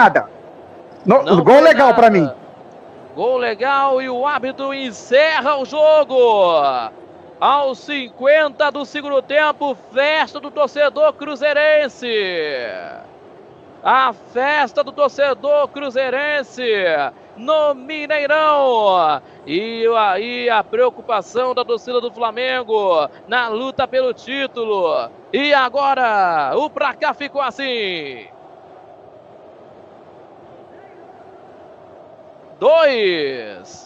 nada. Não Gol foi legal nada. pra mim. Gol legal e o árbitro encerra o jogo. Aos 50 do segundo tempo, festa do torcedor cruzeirense. A festa do torcedor cruzeirense no Mineirão. E aí a preocupação da torcida do Flamengo na luta pelo título. E agora o placar ficou assim: 2-1.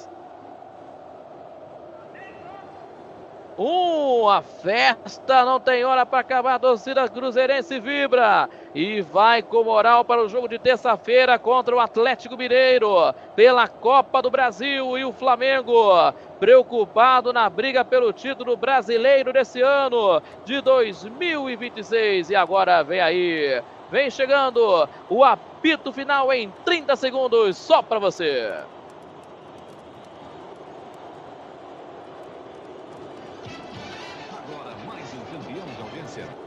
A festa não tem hora para acabar. A torcida cruzeirense vibra e vai com moral para o jogo de terça-feira contra o Atlético Mineiro pela Copa do Brasil. E o Flamengo preocupado na briga pelo título brasileiro desse ano de 2026. E agora vem aí, vem chegando o apito final em 30 segundos só para você.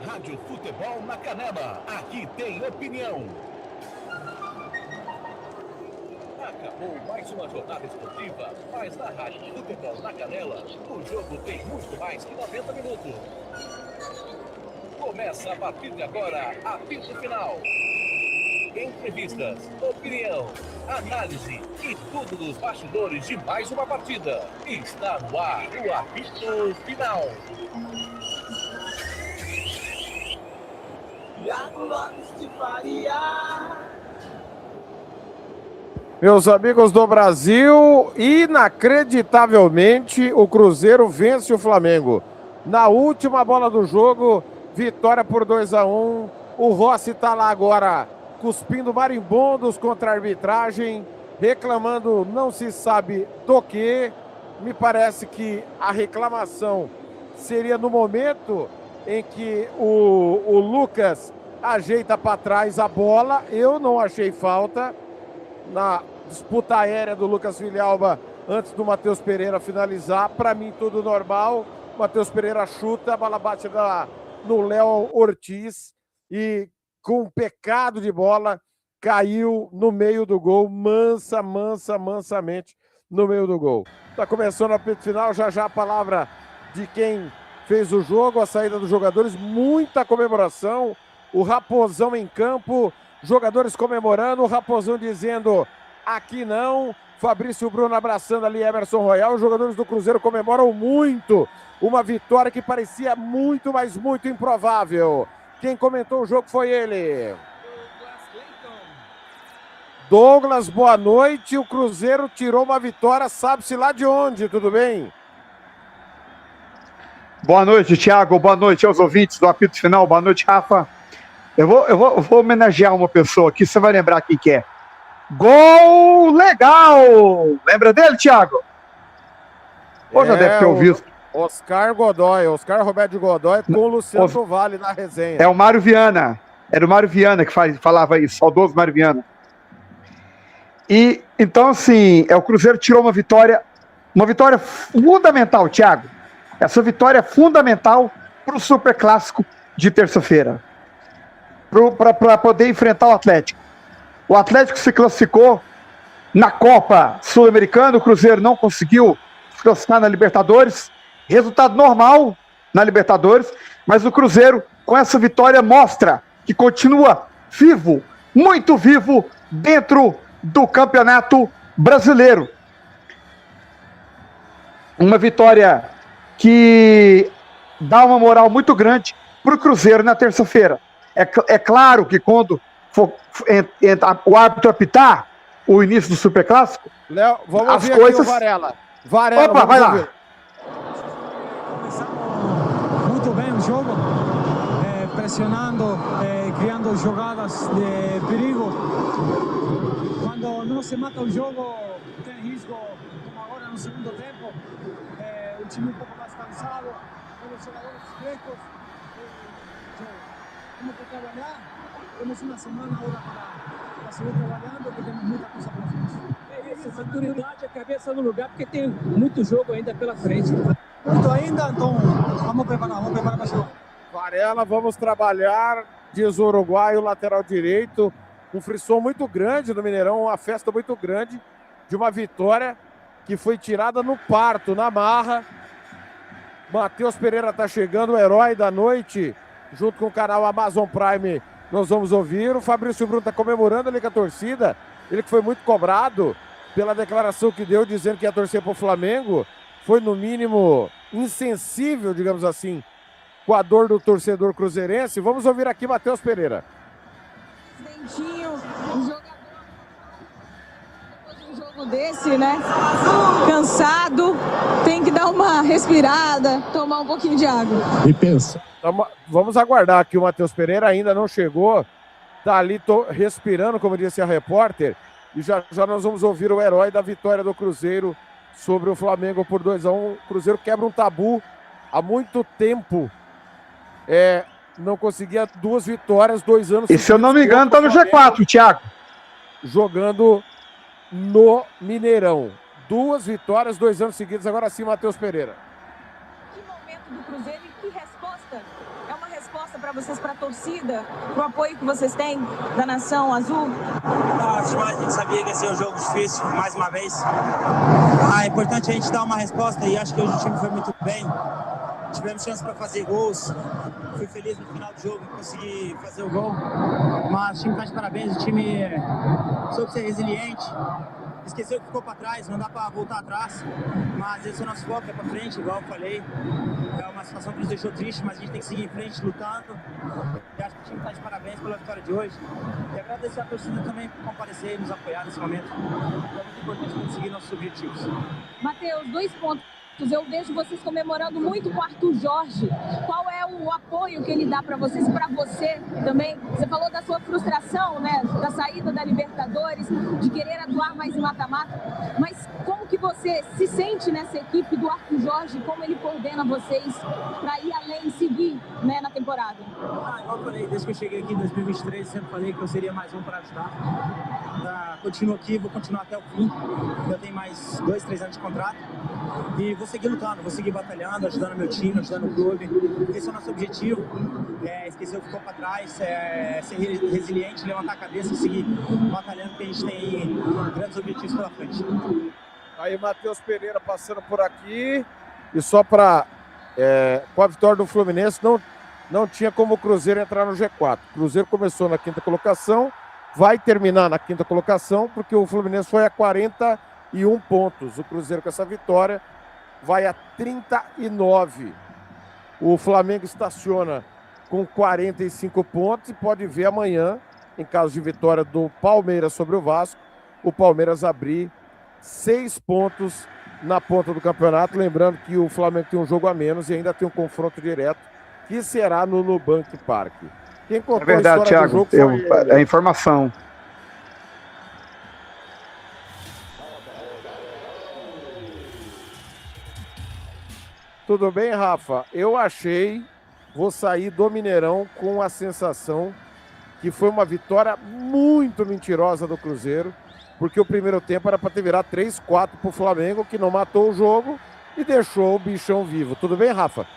Rádio Futebol na Canela, aqui tem opinião. Acabou mais uma jornada esportiva, mas na Rádio Futebol na Canela, o jogo tem muito mais que 90 minutos. Começa a partir de agora, apito final. Entrevistas, opinião, análise e tudo dos bastidores de mais uma partida. Está no ar o apito final. Meus amigos do Brasil, inacreditavelmente o Cruzeiro vence o Flamengo. Na última bola do jogo, vitória por 2-1. O Rossi está lá agora cuspindo marimbondos contra a arbitragem, reclamando não se sabe do que. Me parece que a reclamação seria no momento em que o Lucas ajeita para trás a bola. Eu não achei falta na disputa aérea do Lucas Villalba antes do Matheus Pereira finalizar. Para mim tudo normal. Matheus Pereira chuta, a bola bate no Léo Ortiz e com um pecado de bola caiu no meio do gol, mansamente no meio do gol. Está começando o apito final, já a palavra de quem fez o jogo, a saída dos jogadores, muita comemoração, o Raposão em campo, jogadores comemorando, o Raposão dizendo aqui não, Fabrício Bruno abraçando ali Emerson Royal, os jogadores do Cruzeiro comemoram muito, uma vitória que parecia muito, mas muito improvável. Quem comentou o jogo foi ele. Douglas, boa noite, o Cruzeiro tirou uma vitória, sabe-se lá de onde, tudo bem? Boa noite, Thiago. Boa noite aos ouvintes do apito final. Boa noite, Rafa. Eu vou homenagear uma pessoa aqui, você vai lembrar quem que é. Gol legal! Lembra dele, Thiago? Ou já deve ter ouvido. Oscar Roberto Godoy com o Luciano do Vale na resenha. É o Mário Viana. Era o Mário Viana que falava isso, saudoso Mário Viana. E, então, assim, o Cruzeiro tirou uma vitória fundamental, Thiago. Essa vitória é fundamental para o Superclássico de terça-feira. Para poder enfrentar o Atlético. O Atlético se classificou na Copa Sul-Americana, o Cruzeiro não conseguiu se classificar na Libertadores. Resultado normal na Libertadores, mas o Cruzeiro, com essa vitória, mostra que continua vivo, muito vivo, dentro do Campeonato Brasileiro. Uma vitória que dá uma moral muito grande para o Cruzeiro na terça-feira. É claro que quando o árbitro apitar o início do Superclássico, Léo, vamos as ouvir coisas... aqui o Varela. Opa, vai lá. Começamos muito bem o jogo, pressionando, criando jogadas de perigo. Quando não se mata o jogo, tem risco, como agora no segundo tempo. O time um pouco mais cansado, os jogadores frescos. Temos que trabalhar. Temos uma semana agora para seguir trabalhando, porque temos muita coisa para frente. Essa maturidade, a cabeça no lugar, porque tem muito jogo ainda pela frente. Muito ainda, então vamos preparar para o jogo. Varela, vamos trabalhar, diz o uruguaio, lateral direito. um frisson muito grande no Mineirão, uma festa muito grande de uma vitória que foi tirada no parto, na marra. Matheus Pereira está chegando, o herói da noite, junto com o canal Amazon Prime. Nós vamos ouvir. O Fabrício Bruno está comemorando ali com a torcida. Ele que foi muito cobrado pela declaração que deu, dizendo que ia torcer para o Flamengo. Foi, no mínimo, insensível, digamos assim, com a dor do torcedor cruzeirense. Vamos ouvir aqui Matheus Pereira. Dentinho, um jogador depois de um jogo desse, né? Cansado, tem que dar uma respirada, tomar um pouquinho de água. E pensa. Então, vamos aguardar que o Matheus Pereira ainda não chegou, tá ali respirando, como disse a repórter, e já nós vamos ouvir o herói da vitória do Cruzeiro sobre o Flamengo por 2-1. O Cruzeiro quebra um tabu há muito tempo. Não conseguia 2 vitórias, 2 anos. E se eu não me engano, tá no G4, Thiago. Jogando no Mineirão. 2 vitórias, 2 anos seguidos. Agora sim, Matheus Pereira. Que momento do Cruzeiro e que resposta? É uma resposta para vocês, para a torcida, para o apoio que vocês têm da Nação Azul? A gente sabia que ia ser um jogo difícil, mais uma vez. É importante a gente dar uma resposta e acho que hoje o time foi muito bem. Tivemos chance para fazer gols. Fui feliz no final do jogo, consegui fazer o gol. Mas o time está de parabéns, o time soube ser resiliente. Esqueceu que ficou para trás, não dá para voltar atrás. Mas esse é o nosso foco, é para frente, igual eu falei. É uma situação que nos deixou triste, mas a gente tem que seguir em frente, lutando. E acho que o time está de parabéns pela vitória de hoje. E agradecer a torcida também por comparecer e nos apoiar nesse momento. É muito importante conseguir nossos objetivos. Matheus, 2 pontos. Eu vejo vocês comemorando muito com o Arthur Jorge. Qual é o apoio que ele dá para vocês e para você também? Você falou da sua frustração, né? Da saída da Libertadores, de querer atuar mais em mata-mata. Mas como que você se sente nessa equipe do Arthur Jorge? Como ele coordena vocês para ir além e seguir, né, na temporada? Igual eu falei, desde que eu cheguei aqui em 2023, sempre falei que eu seria mais um para ajudar. Continuo aqui, vou continuar até o fim. Eu tenho mais 2, 3 anos de contrato. E vou seguir lutando, vou seguir batalhando, ajudando meu time, ajudando o clube. Esse é o nosso objetivo. Esquecer o que ficou para trás, ser resiliente, levantar a cabeça e seguir batalhando, porque a gente tem grandes objetivos pela frente. Aí Matheus Pereira passando por aqui. E só para... com a vitória do Fluminense, não tinha como o Cruzeiro entrar no G4. O Cruzeiro começou na 5ª colocação, vai terminar na 5ª colocação, porque o Fluminense foi a 41 pontos. O Cruzeiro, com essa vitória, vai a 39. O Flamengo estaciona com 45 pontos e pode ver amanhã, em caso de vitória do Palmeiras sobre o Vasco, o Palmeiras abrir 6 pontos na ponta do campeonato. Lembrando que o Flamengo tem um jogo a menos e ainda tem um confronto direto, que será no Nubank Park. Quem contou É verdade, a história Thiago. do jogo foi... É informação. Tudo bem, Rafa? Eu vou sair do Mineirão com a sensação que foi uma vitória muito mentirosa do Cruzeiro, porque o primeiro tempo era para ter virado 3-4 para o Flamengo, que não matou o jogo e deixou o bichão vivo. Tudo bem, Rafa?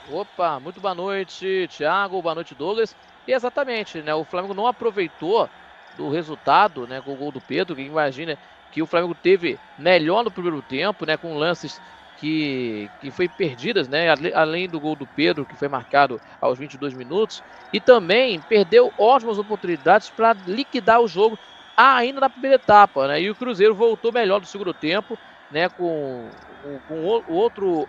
Opa, muito boa noite, Thiago, boa noite, Douglas. E exatamente, né, o Flamengo não aproveitou do resultado, né, com o gol do Pedro, que imagina que o Flamengo teve melhor no primeiro tempo, né, com lances que foi perdidas, né, além do gol do Pedro, que foi marcado aos 22 minutos, e também perdeu ótimas oportunidades para liquidar o jogo ainda na primeira etapa, né, e o Cruzeiro voltou melhor no segundo tempo, né, com outro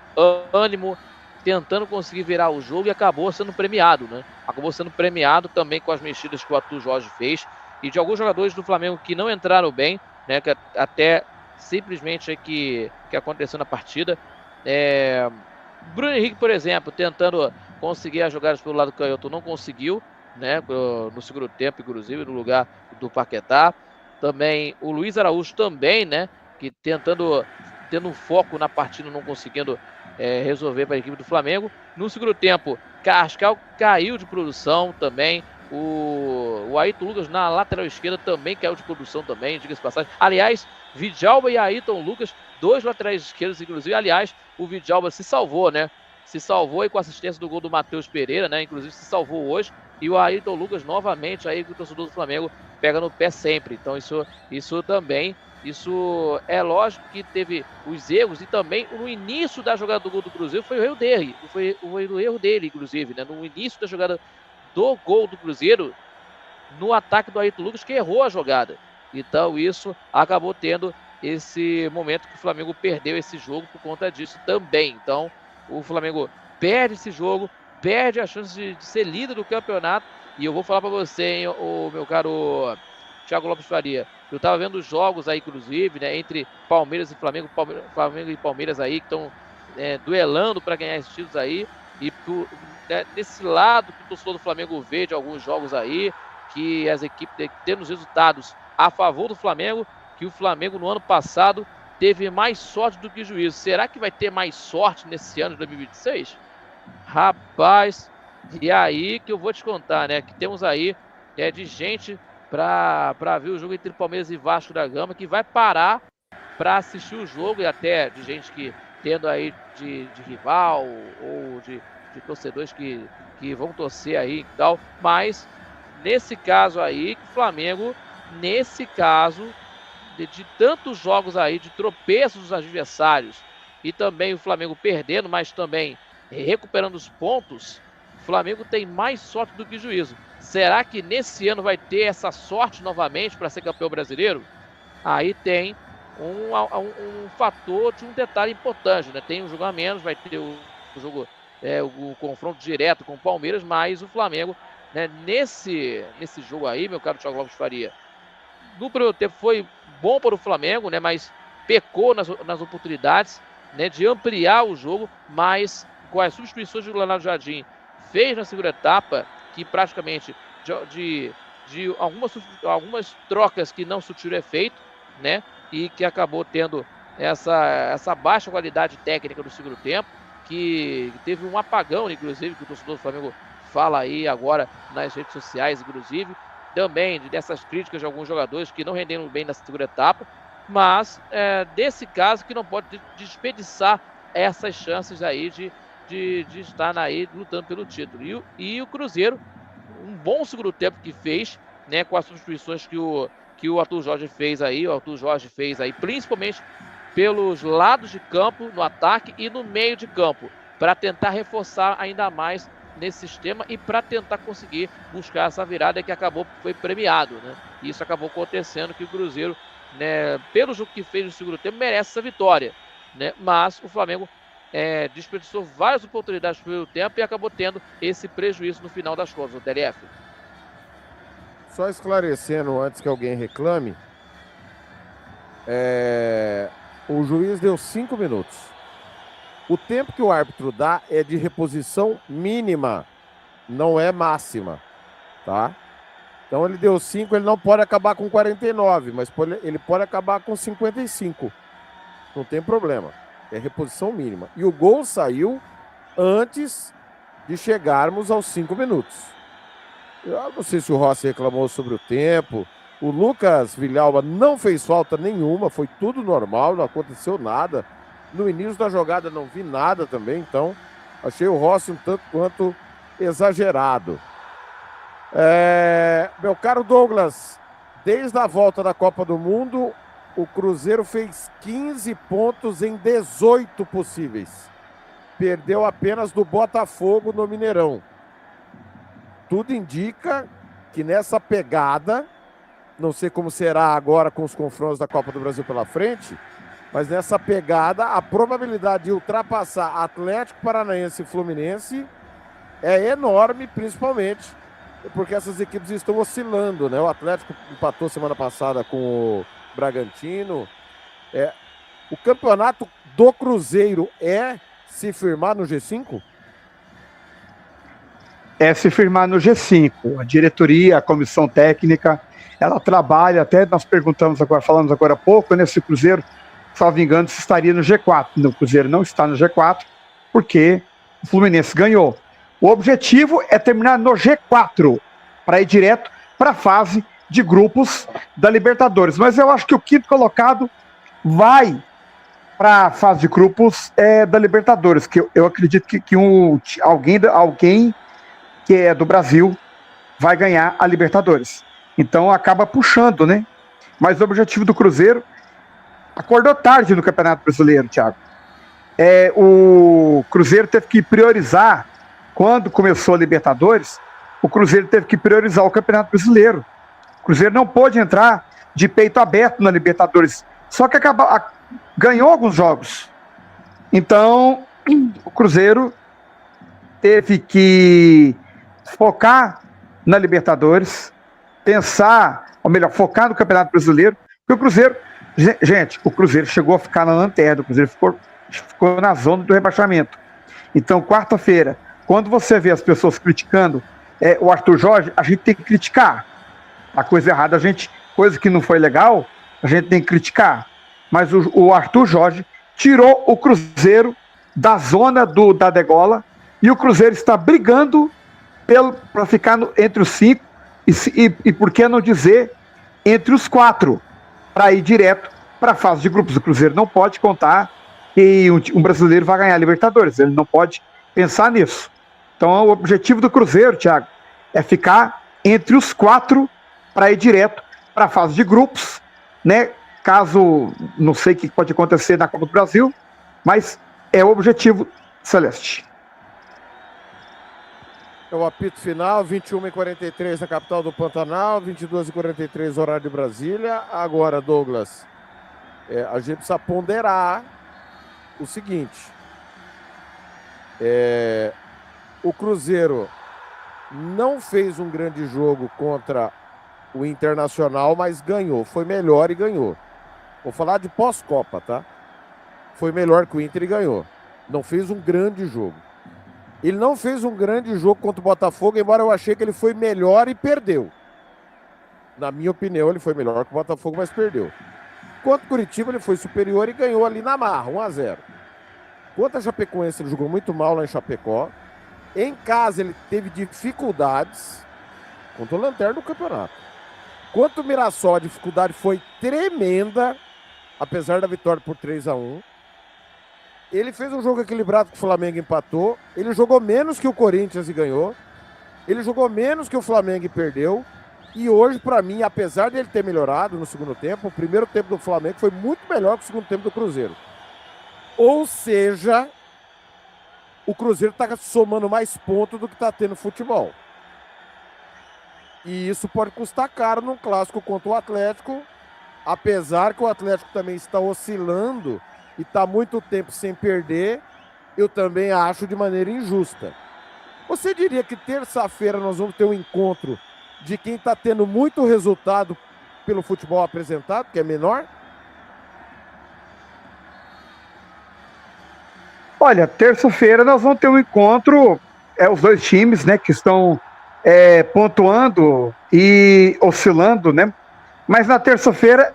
ânimo, tentando conseguir virar o jogo e acabou sendo premiado, né, acabou sendo premiado também com as mexidas que o Arthur Jorge fez, e de alguns jogadores do Flamengo que não entraram bem, né, que até simplesmente que aconteceu na partida. Bruno Henrique, por exemplo, tentando conseguir as jogadas pelo lado canhoto, não conseguiu, né, no segundo tempo, inclusive, no lugar do Paquetá. Também o Luiz Araújo também, né, que tendo um foco na partida, não conseguindo resolver para a equipe do Flamengo. No segundo tempo, Cascal caiu de produção também. O Ayrton Lucas na lateral esquerda também caiu de produção também, diga-se passagem. Aliás, Vidjalba e Ayrton Lucas, 2 laterais esquerdos, inclusive. Aliás, o Vidjalba se salvou, né? Se salvou e com assistência do gol do Matheus Pereira, né? Inclusive se salvou hoje, E o Ayrton Lucas, novamente, aí que o torcedor do Flamengo pega no pé sempre. Então isso também, isso é lógico que teve os erros, e também no início da jogada do gol do Cruzeiro foi o erro dele. Foi o erro dele, inclusive, né? No início da jogada do gol do Cruzeiro, no ataque do Ayrton Lucas, que errou a jogada. Então isso acabou tendo esse momento que o Flamengo perdeu esse jogo por conta disso também. Então o Flamengo perde esse jogo, perde a chance de ser líder do campeonato. E eu vou falar para você, hein, o meu caro Thiago Lopes Faria, eu estava vendo os jogos aí, inclusive, né, entre Palmeiras e Flamengo, Flamengo e Palmeiras aí, que estão duelando para ganhar esses títulos aí. E desse lado que o torcedor do Flamengo vê de alguns jogos aí, que as equipes tendo os resultados a favor do Flamengo, que o Flamengo no ano passado teve mais sorte do que juízo. Será que vai ter mais sorte nesse ano de 2026? Rapaz, e aí que eu vou te contar, né? Que temos aí de gente para ver o jogo entre Palmeiras e Vasco da Gama, que vai parar para assistir o jogo, e até de gente que tendo aí de rival ou de torcedores que vão torcer aí e tal. Mas nesse caso aí, que o Flamengo, nesse caso de tantos jogos aí, de tropeços dos adversários, e também o Flamengo perdendo, mas também recuperando os pontos, o Flamengo tem mais sorte do que juízo. Será que nesse ano vai ter essa sorte novamente para ser campeão brasileiro? Aí tem um fator de um detalhe importante, né? Tem um jogo a menos, vai ter o jogo, o confronto direto com o Palmeiras, mas o Flamengo, né, nesse jogo aí, meu caro Thiago Lopes Faria, no primeiro tempo foi bom para o Flamengo, né, mas pecou nas oportunidades, né, de ampliar o jogo, mas com as substituições do Leonardo Jardim fez na segunda etapa, que praticamente de algumas trocas que não surtiram efeito, né, e que acabou tendo essa baixa qualidade técnica do segundo tempo, que teve um apagão, inclusive, que o torcedor do Flamengo fala aí agora nas redes sociais, inclusive, também dessas críticas de alguns jogadores que não renderam bem na segunda etapa, mas desse caso que não pode desperdiçar essas chances aí de estar aí lutando pelo título. E o Cruzeiro, um bom segundo tempo que fez, né, com as substituições que o Arthur Jorge fez aí, principalmente pelos lados de campo, no ataque e no meio de campo, para tentar reforçar ainda mais nesse sistema e para tentar conseguir buscar essa virada que foi premiado, né? E isso acabou acontecendo, que o Cruzeiro, né, pelo jogo que fez no segundo tempo, merece essa vitória, né? Mas o Flamengo desperdiçou várias oportunidades no primeiro tempo e acabou tendo esse prejuízo no final das contas, o TLF. Só esclarecendo antes que alguém reclame, o juiz deu 5 minutos. O tempo que o árbitro dá é de reposição mínima, não é máxima, tá? Então ele deu 5, ele não pode acabar com 49, mas ele pode acabar com 55. Não tem problema, é reposição mínima. E o gol saiu antes de chegarmos aos 5 minutos. Eu não sei se o Rossi reclamou sobre o tempo. O Lucas Villalba não fez falta nenhuma, foi tudo normal, não aconteceu nada. No início da jogada não vi nada também, então achei o Rossi um tanto quanto exagerado. Meu caro Douglas, desde a volta da Copa do Mundo, o Cruzeiro fez 15 pontos em 18 possíveis. Perdeu apenas do Botafogo no Mineirão. Tudo indica que nessa pegada, não sei como será agora com os confrontos da Copa do Brasil pela frente, mas nessa pegada, a probabilidade de ultrapassar Atlético Paranaense e Fluminense é enorme, principalmente porque essas equipes estão oscilando, né? O Atlético empatou semana passada com o Bragantino. O campeonato do Cruzeiro é se firmar no G5? É se firmar no G5. A diretoria, a comissão técnica, ela trabalha, até nós falamos agora há pouco, nesse Cruzeiro, salvo engano, se estaria no G4. O Cruzeiro não está no G4, porque o Fluminense ganhou. O objetivo é terminar no G4, para ir direto para a fase de grupos da Libertadores. Mas eu acho que o quinto colocado vai para a fase de grupos da Libertadores, que eu acredito que alguém que é do Brasil vai ganhar a Libertadores. Então acaba puxando, né? Mas o objetivo do Cruzeiro acordou tarde no Campeonato Brasileiro, Thiago. O Cruzeiro teve que priorizar, quando começou a Libertadores, o Cruzeiro teve que priorizar o Campeonato Brasileiro. O Cruzeiro não pôde entrar de peito aberto na Libertadores, só que ganhou alguns jogos. Então, o Cruzeiro teve que focar na Libertadores, focar no Campeonato Brasileiro, porque o Cruzeiro, gente, o Cruzeiro chegou a ficar na lanterna, o Cruzeiro ficou na zona do rebaixamento. Então, quarta-feira, quando você vê as pessoas criticando o Arthur Jorge, a gente tem que criticar. A coisa errada, coisa que não foi legal, a gente tem que criticar. Mas o Arthur Jorge tirou o Cruzeiro da zona da degola, e o Cruzeiro está brigando para ficar entre os 5 e por que não dizer entre os 4, para ir direto para a fase de grupos. O Cruzeiro não pode contar que um brasileiro vai ganhar a Libertadores, ele não pode pensar nisso. Então o objetivo do Cruzeiro, Thiago, é ficar entre os 4 para ir direto para a fase de grupos, né? Caso, não sei o que pode acontecer na Copa do Brasil, mas é o objetivo celeste. É o apito final, 21h43 na capital do Pantanal, 22h43 horário de Brasília. Agora, Douglas, a gente precisa ponderar o seguinte. O Cruzeiro não fez um grande jogo contra o Internacional, mas ganhou. Foi melhor e ganhou. Vou falar de pós-Copa, tá? Foi melhor que o Inter e ganhou. Não fez um grande jogo. Ele não fez um grande jogo contra o Botafogo, embora eu achei que ele foi melhor e perdeu. Na minha opinião, ele foi melhor que o Botafogo, mas perdeu. Contra o Curitiba, ele foi superior e ganhou ali na marra, 1-0. Contra a Chapecoense, ele jogou muito mal lá em Chapecó. Em casa, ele teve dificuldades contra o lanterna do campeonato. Contra o Mirassol, a dificuldade foi tremenda, apesar da vitória por 3-1. Ele fez um jogo equilibrado que o Flamengo empatou. Ele jogou menos que o Corinthians e ganhou. Ele jogou menos que o Flamengo e perdeu. E hoje, para mim, apesar de ele ter melhorado no segundo tempo, o primeiro tempo do Flamengo foi muito melhor que o segundo tempo do Cruzeiro. Ou seja, o Cruzeiro está somando mais pontos do que está tendo futebol. E isso pode custar caro num clássico contra o Atlético, apesar que o Atlético também está oscilando e está muito tempo sem perder, eu também acho de maneira injusta. Você diria que terça-feira nós vamos ter um encontro de quem está tendo muito resultado pelo futebol apresentado, que é menor? Olha, terça-feira nós vamos ter um encontro, os dois times, né, que estão pontuando e oscilando, né? Mas na terça-feira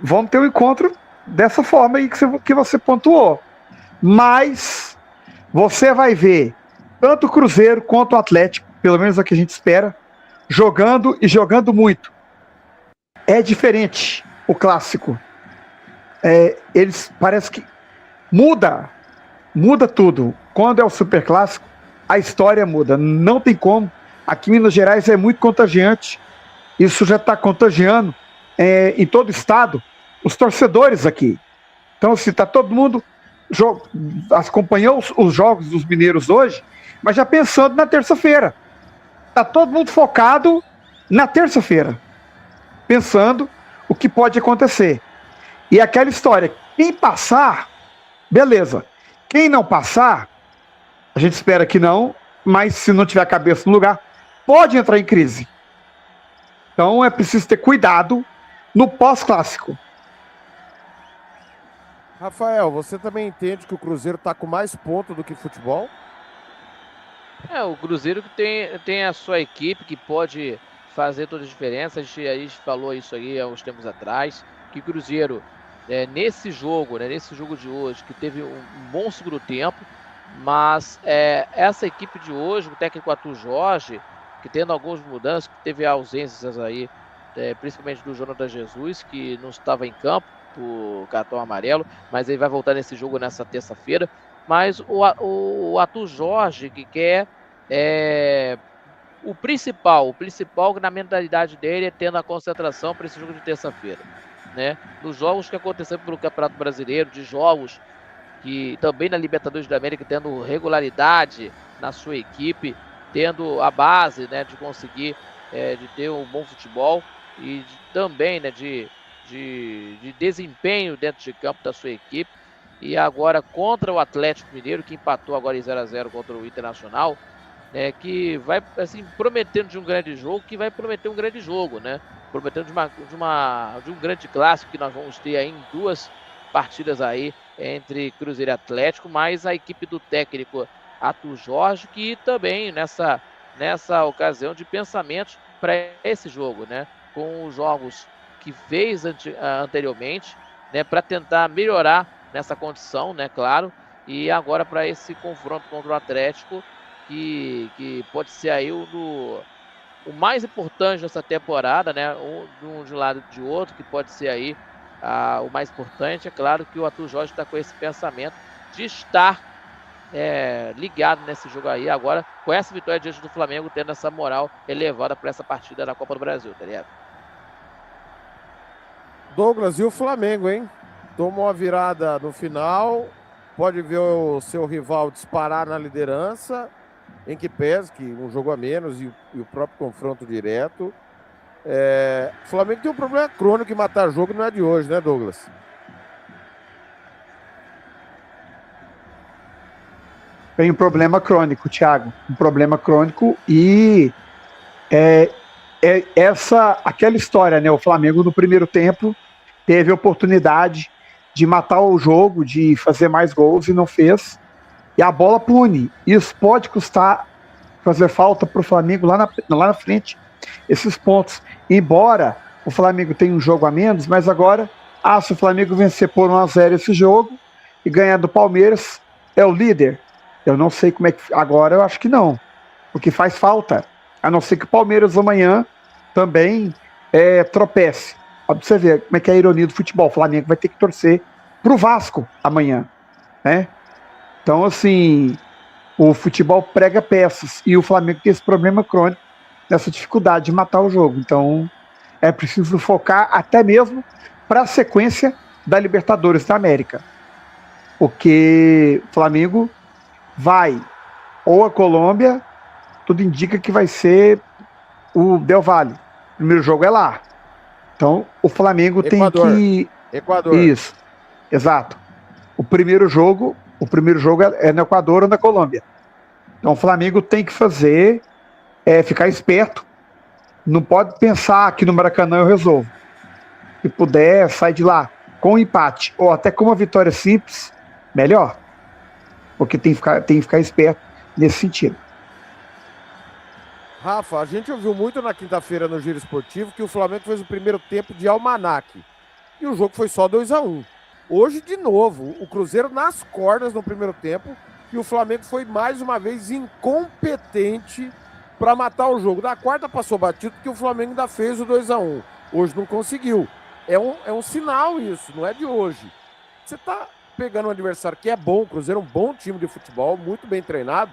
vamos ter um encontro dessa forma aí que você pontuou. Mas você vai ver tanto o Cruzeiro quanto o Atlético, pelo menos é o que a gente espera, jogando e jogando muito. É diferente o clássico. Eles parece que muda tudo. Quando é o super clássico, a história muda. Não tem como. Aqui em Minas Gerais é muito contagiante. Isso já está contagiando em todo o estado. Os torcedores aqui. Então, se está todo mundo acompanhou os jogos dos mineiros hoje, mas já pensando na terça-feira. Está todo mundo focado na terça-feira, pensando o que pode acontecer. E aquela história, quem passar, beleza. Quem não passar, a gente espera que não, mas se não tiver a cabeça no lugar, pode entrar em crise. Então é preciso ter cuidado no pós-clássico. Rafael, você também entende que o Cruzeiro está com mais pontos do que futebol? O Cruzeiro que tem a sua equipe que pode fazer toda a diferença. A gente falou isso aí há uns tempos atrás, que o Cruzeiro, nesse jogo de hoje, que teve um bom segundo tempo, mas essa equipe de hoje, o técnico Arthur Jorge, que tendo algumas mudanças, que teve ausências aí, principalmente do Jonathan Jesus, que não estava em campo por cartão amarelo, mas ele vai voltar nesse jogo nessa terça-feira. Mas o Arthur Jorge, que quer o principal na mentalidade dele é tendo a concentração para esse jogo de terça-feira, né? Nos jogos que aconteceram pelo Campeonato Brasileiro, de jogos que também na Libertadores da América, tendo regularidade na sua equipe, tendo a base, né, de conseguir de ter um bom futebol e também, né, de desempenho dentro de campo da sua equipe. E agora contra o Atlético Mineiro, que empatou agora em 0-0 contra o Internacional, né, que vai assim prometendo de um grande jogo, que vai prometer um grande jogo, né? Prometendo de um grande clássico que nós vamos ter aí em 2 partidas aí entre Cruzeiro e Atlético, mais a equipe do técnico Arthur Jorge, que também nessa ocasião de pensamentos para esse jogo, né? Com os jogos que fez anteriormente, né? Para tentar melhorar nessa condição, né? Claro, e agora para esse confronto contra o Atlético, que pode ser aí o mais importante dessa temporada, né? De um lado e de outro, que pode ser aí o mais importante. É claro que o Arthur Jorge está com esse pensamento de estar ligado nesse jogo aí, agora com essa vitória diante do Flamengo, tendo essa moral elevada para essa partida da Copa do Brasil, tá ligado? Douglas, e o Flamengo, hein? Tomou uma virada no final, pode ver o seu rival disparar na liderança, em que pese que um jogo a menos e o próprio confronto direto. O Flamengo tem um problema crônico em matar jogo, não é de hoje, né, Douglas? Tem um problema crônico, Thiago. Um problema crônico e aquela história, né? O Flamengo no primeiro tempo teve a oportunidade de matar o jogo, de fazer mais gols e não fez. E a bola pune. Isso pode custar fazer falta para o Flamengo lá na frente. Esses pontos. Embora o Flamengo tenha um jogo a menos, mas agora, se o Flamengo vencer por 1-0 esse jogo e ganhar do Palmeiras, é o líder. Eu não sei como é que... Agora eu acho que não. Porque faz falta. A não ser que o Palmeiras amanhã também tropece. Pra você ver como é que é a ironia do futebol. O Flamengo vai ter que torcer pro Vasco amanhã, né? Então, assim, o futebol prega peças e o Flamengo tem esse problema crônico, nessa dificuldade de matar o jogo. Então, é preciso focar até mesmo para a sequência da Libertadores da América. Porque o Flamengo vai ou a Colômbia, tudo indica que vai ser o Del Valle. O primeiro jogo é lá. Então, o Flamengo Equador. tem que... Equador. Isso, exato. O primeiro jogo é no Equador ou na Colômbia. Então, o Flamengo tem que ficar esperto. Não pode pensar que no Maracanã eu resolvo. Se puder, sai de lá com um empate ou até com uma vitória simples, melhor. Porque tem que ficar esperto nesse sentido. Rafa, a gente ouviu muito na quinta-feira no Giro Esportivo que o Flamengo fez o primeiro tempo de almanaque. E o jogo foi só 2-1. Hoje, de novo, o Cruzeiro nas cordas no primeiro tempo e o Flamengo foi mais uma vez incompetente para matar o jogo. Da quarta passou batido porque o Flamengo ainda fez o 2-1. Hoje não conseguiu. É um sinal isso, não é de hoje. Você tá pegando um adversário que é bom, o Cruzeiro é um bom time de futebol, muito bem treinado.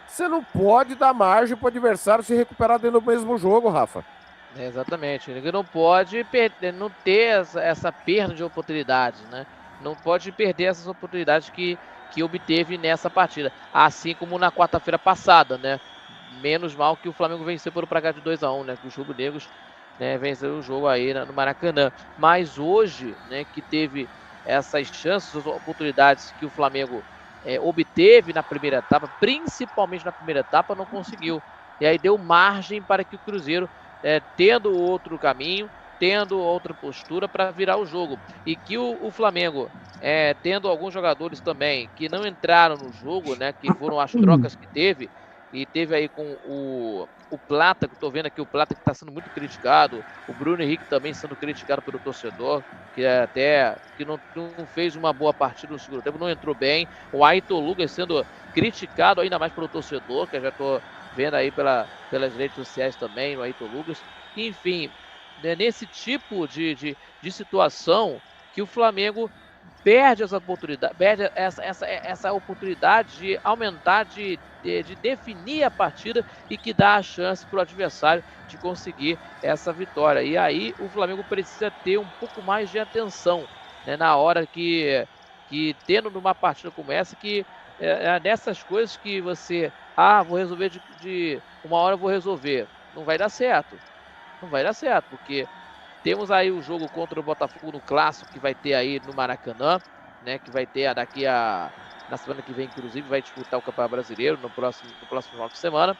Você não pode dar margem para o adversário se recuperar dentro do mesmo jogo, Rafa. Exatamente. Ele não pode não ter essa perda de oportunidades, né? Não pode perder essas oportunidades que obteve nessa partida. Assim como na quarta-feira passada, né? Menos mal que o Flamengo venceu por um placar de 2-1, né? Que os rubro-negros, né, venceram o jogo aí no Maracanã. Mas hoje, né, que teve essas chances, as oportunidades que o Flamengo obteve na primeira etapa, principalmente na primeira etapa, não conseguiu. E aí deu margem para que o Cruzeiro, tendo outro caminho, tendo outra postura para virar o jogo. E que o Flamengo, tendo alguns jogadores também que não entraram no jogo, né, que foram as trocas que teve, e teve aí com o Plata, que eu tô vendo aqui, o Plata que está sendo muito criticado, o Bruno Henrique também sendo criticado pelo torcedor, que não fez uma boa partida no segundo tempo, não entrou bem, o Ayrton Lucas sendo criticado ainda mais pelo torcedor, que eu já tô vendo aí pelas redes sociais também, o Ayrton Lucas. Enfim, né, nesse tipo de situação que o Flamengo perde essa oportunidade, perde essa oportunidade de aumentar, de definir a partida e que dá a chance para o adversário de conseguir essa vitória. E aí o Flamengo precisa ter um pouco mais de atenção, né, na hora que tendo numa partida como essa, que é dessas coisas que você, vou resolver de uma hora eu vou resolver. Não vai dar certo. Não vai dar certo, porque temos aí o jogo contra o Botafogo no Clássico, que vai ter aí no Maracanã, né? Que vai ter na semana que vem, inclusive, vai disputar o Campeonato Brasileiro no próximo final de semana.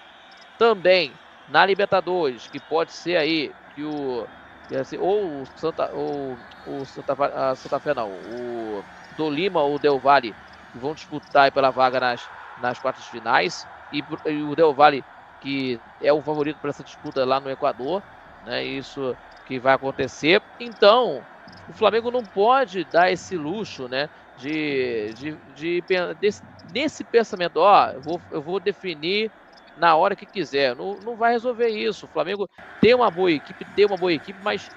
Também na Libertadores, que pode ser aí que o Santa Fé não, o Tolima ou o Del Valle, que vão disputar aí pela vaga nas quartas finais, e o Del Valle, que é o favorito para essa disputa lá no Equador, né? Isso que vai acontecer. Então, o Flamengo não pode dar esse luxo, né, desse pensamento, eu vou definir na hora que quiser. Não vai resolver isso. O Flamengo tem uma boa equipe, mas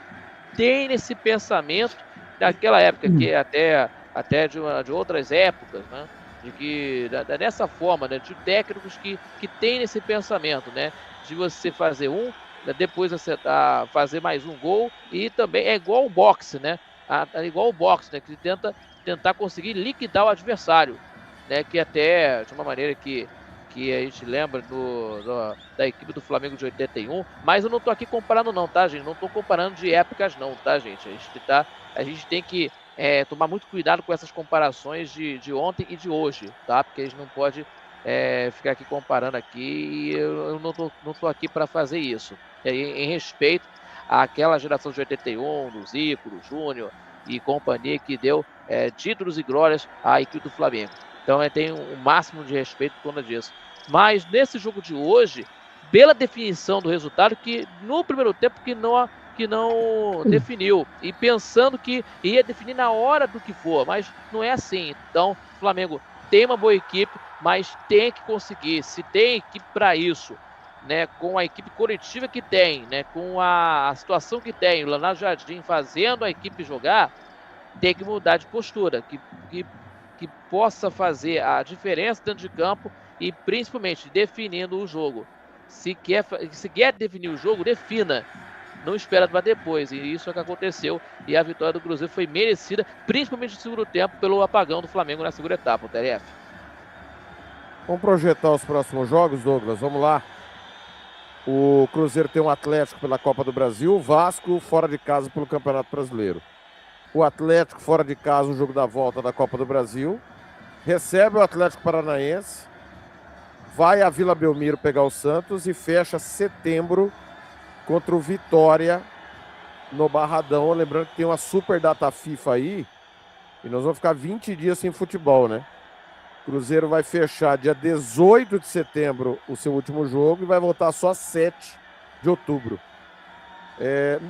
tem nesse pensamento daquela época, que até de outras épocas, né, de que dessa forma, né, de técnicos que tem nesse pensamento, né, de você fazer depois acertar, fazer mais um gol, e também é igual o boxe, né? Igual o boxe, né? Que tentar conseguir liquidar o adversário, né? Que até de uma maneira que a gente lembra da equipe do Flamengo de 81, mas eu não tô aqui comparando não, tá, gente? Não tô comparando de épocas não, tá, gente? A gente tem que tomar muito cuidado com essas comparações de ontem e de hoje, tá? Porque a gente não pode ficar aqui comparando aqui, e eu não tô aqui para fazer isso. Em respeito àquela geração de 81, do Zico, do Júnior e companhia, que deu títulos e glórias à equipe do Flamengo. Então eu tenho o máximo de respeito por conta disso. Mas nesse jogo de hoje, pela definição do resultado, que no primeiro tempo que não definiu, e pensando que ia definir na hora do que for, mas não é assim. Então o Flamengo tem uma boa equipe, mas tem que conseguir, se tem equipe para isso, né, com a equipe coletiva que tem, né, com a situação que tem, o Leonardo Jardim fazendo a equipe jogar, tem que mudar de postura, que possa fazer a diferença dentro de campo, e principalmente definindo o jogo. Se quer definir o jogo, defina. Não espera para depois, e isso é o que aconteceu, e a vitória do Cruzeiro foi merecida, principalmente no segundo tempo, pelo apagão do Flamengo na segunda etapa, o TRF. Vamos projetar os próximos jogos, Douglas, vamos lá. O Cruzeiro tem um Atlético pela Copa do Brasil, o Vasco fora de casa pelo Campeonato Brasileiro. O Atlético fora de casa, o jogo da volta da Copa do Brasil, recebe o Atlético Paranaense, vai a Vila Belmiro pegar o Santos e fecha setembro contra o Vitória no Barradão. Lembrando que tem uma super data FIFA aí, e nós vamos ficar 20 dias sem futebol, né? O Cruzeiro vai fechar dia 18 de setembro o seu último jogo e vai voltar só 7 de outubro.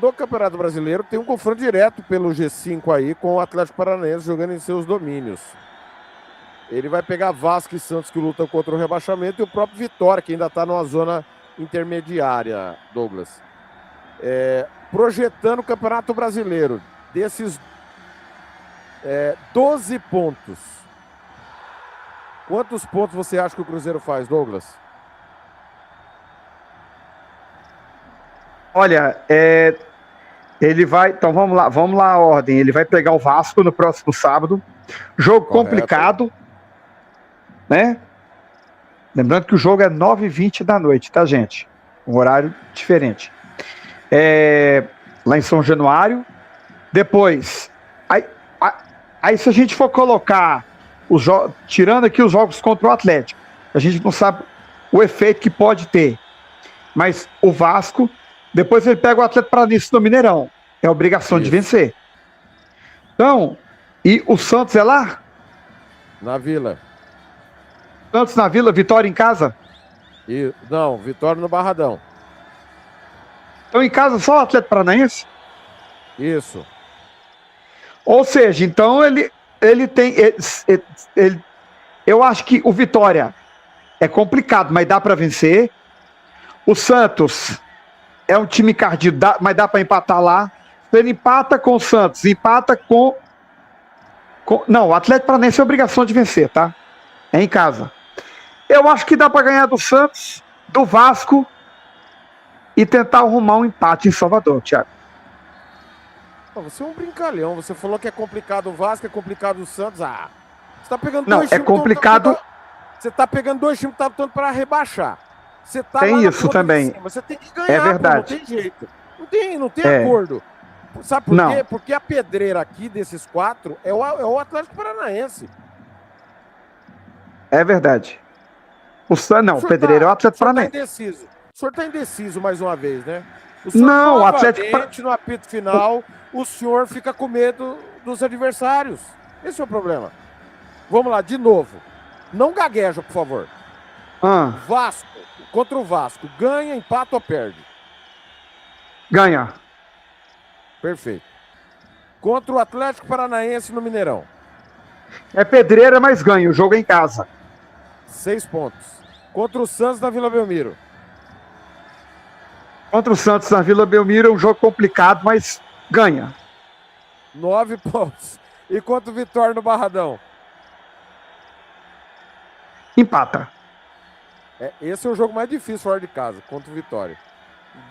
No Campeonato Brasileiro tem um confronto direto pelo G5 aí, com o Atlético Paranaense jogando em seus domínios. Ele vai pegar Vasco e Santos, que lutam contra o rebaixamento, e o próprio Vitória, que ainda está numa zona intermediária, Douglas. Projetando o Campeonato Brasileiro, desses 12 pontos, quantos pontos você acha que o Cruzeiro faz, Douglas? Olha, ele vai... Então vamos lá a ordem. Ele vai pegar o Vasco no próximo sábado. Jogo complicado, né? Lembrando que o jogo é 9h20 da noite, tá, gente? Um horário diferente. Lá em São Januário. Depois, aí se a gente for colocar tirando aqui os jogos contra o Atlético, a gente não sabe o efeito que pode ter. Mas o Vasco, depois ele pega o Atlético Paranaense no Mineirão. É obrigação de vencer. Então, e o Santos é lá? Na Vila. Santos na Vila, Vitória em casa? Não, Vitória no Barradão. Então em casa só o Atlético Paranaense? Isso. Ou seja, então ele tem... eu acho que o Vitória é complicado, mas dá para vencer. O Santos é um time cardido, mas dá para empatar lá. Ele empata com o Santos, empata com Não, o Atlético Paranaense é obrigação de vencer, tá? É em casa. Eu acho que dá para ganhar do Santos, do Vasco e tentar arrumar um empate em Salvador, Thiago. Você é um brincalhão. Você falou que é complicado o Vasco, é complicado o Santos. Você tá pegando Não, dois é times. complicado. Você tá pegando dois times que estão lutando para rebaixar. Você tá Tem lá na isso ponta de também. cima. Você tem que ganhar, É verdade. não tem jeito. Não tem acordo. Sabe por Não. quê? Porque a pedreira aqui desses 4 é o Atlético Paranaense. É verdade. O Pedreiro é o Atlético Paranaense. O senhor tá indeciso mais uma vez, né? O senhor Não, o Atlético no apito final, o senhor fica com medo dos adversários. Esse é o problema. Vamos lá, de novo. Não gagueja, por favor. Vasco, contra o Vasco, ganha, empata ou perde? Ganha. Perfeito. Contra o Atlético Paranaense no Mineirão. É pedreira, mas ganha. O jogo é em casa. 6 pontos. Contra o Santos na Vila Belmiro. Contra o Santos na Vila Belmiro é um jogo complicado, mas ganha. 9 pontos. E contra o Vitória no Barradão? Empata. Esse é o jogo mais difícil fora de casa, contra o Vitória.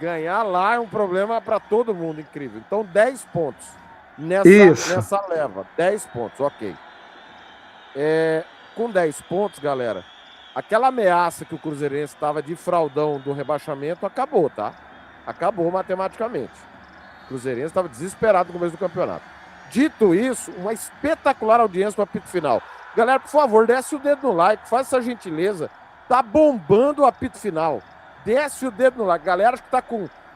Ganhar lá é um problema para todo mundo, incrível. Então 10 pontos nessa leva. 10 pontos, ok. Com 10 pontos, galera, aquela ameaça que o Cruzeirense estava de fraldão do rebaixamento acabou, tá? Acabou matematicamente. O Cruzeirense estava desesperado no começo do campeonato. Dito isso, uma espetacular audiência para o apito final. Galera, por favor, desce o dedo no like, faz essa gentileza. Tá bombando o apito final. Desce o dedo no like. Galera que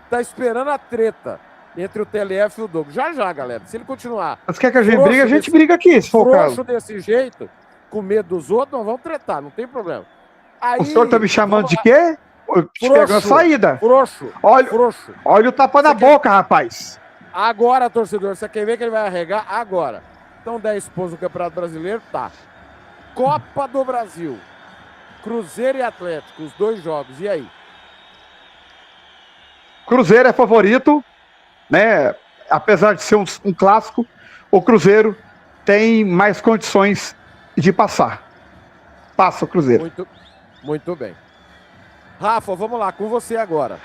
tá esperando a treta entre o TLF e o Douglas. Já, galera. Se ele continuar... Mas quer que a gente briga? A gente briga aqui, se for o caso. Desse jeito, com medo dos outros, não vamos tretar, não tem problema. Aí, o senhor tá me chamando de quê? Pegando a saída. Frouxo. Olha o tapa na boca, rapaz. Agora, torcedor, você quer ver que ele vai arregar? Agora. Então, 10 pontos no Campeonato Brasileiro, tá. Copa do Brasil. Cruzeiro e Atlético, os 2 jogos. E aí? Cruzeiro é favorito, né? Apesar de ser um clássico, o Cruzeiro tem mais condições de passar. Passa o Cruzeiro. Muito bem. Rafa, vamos lá, com você agora.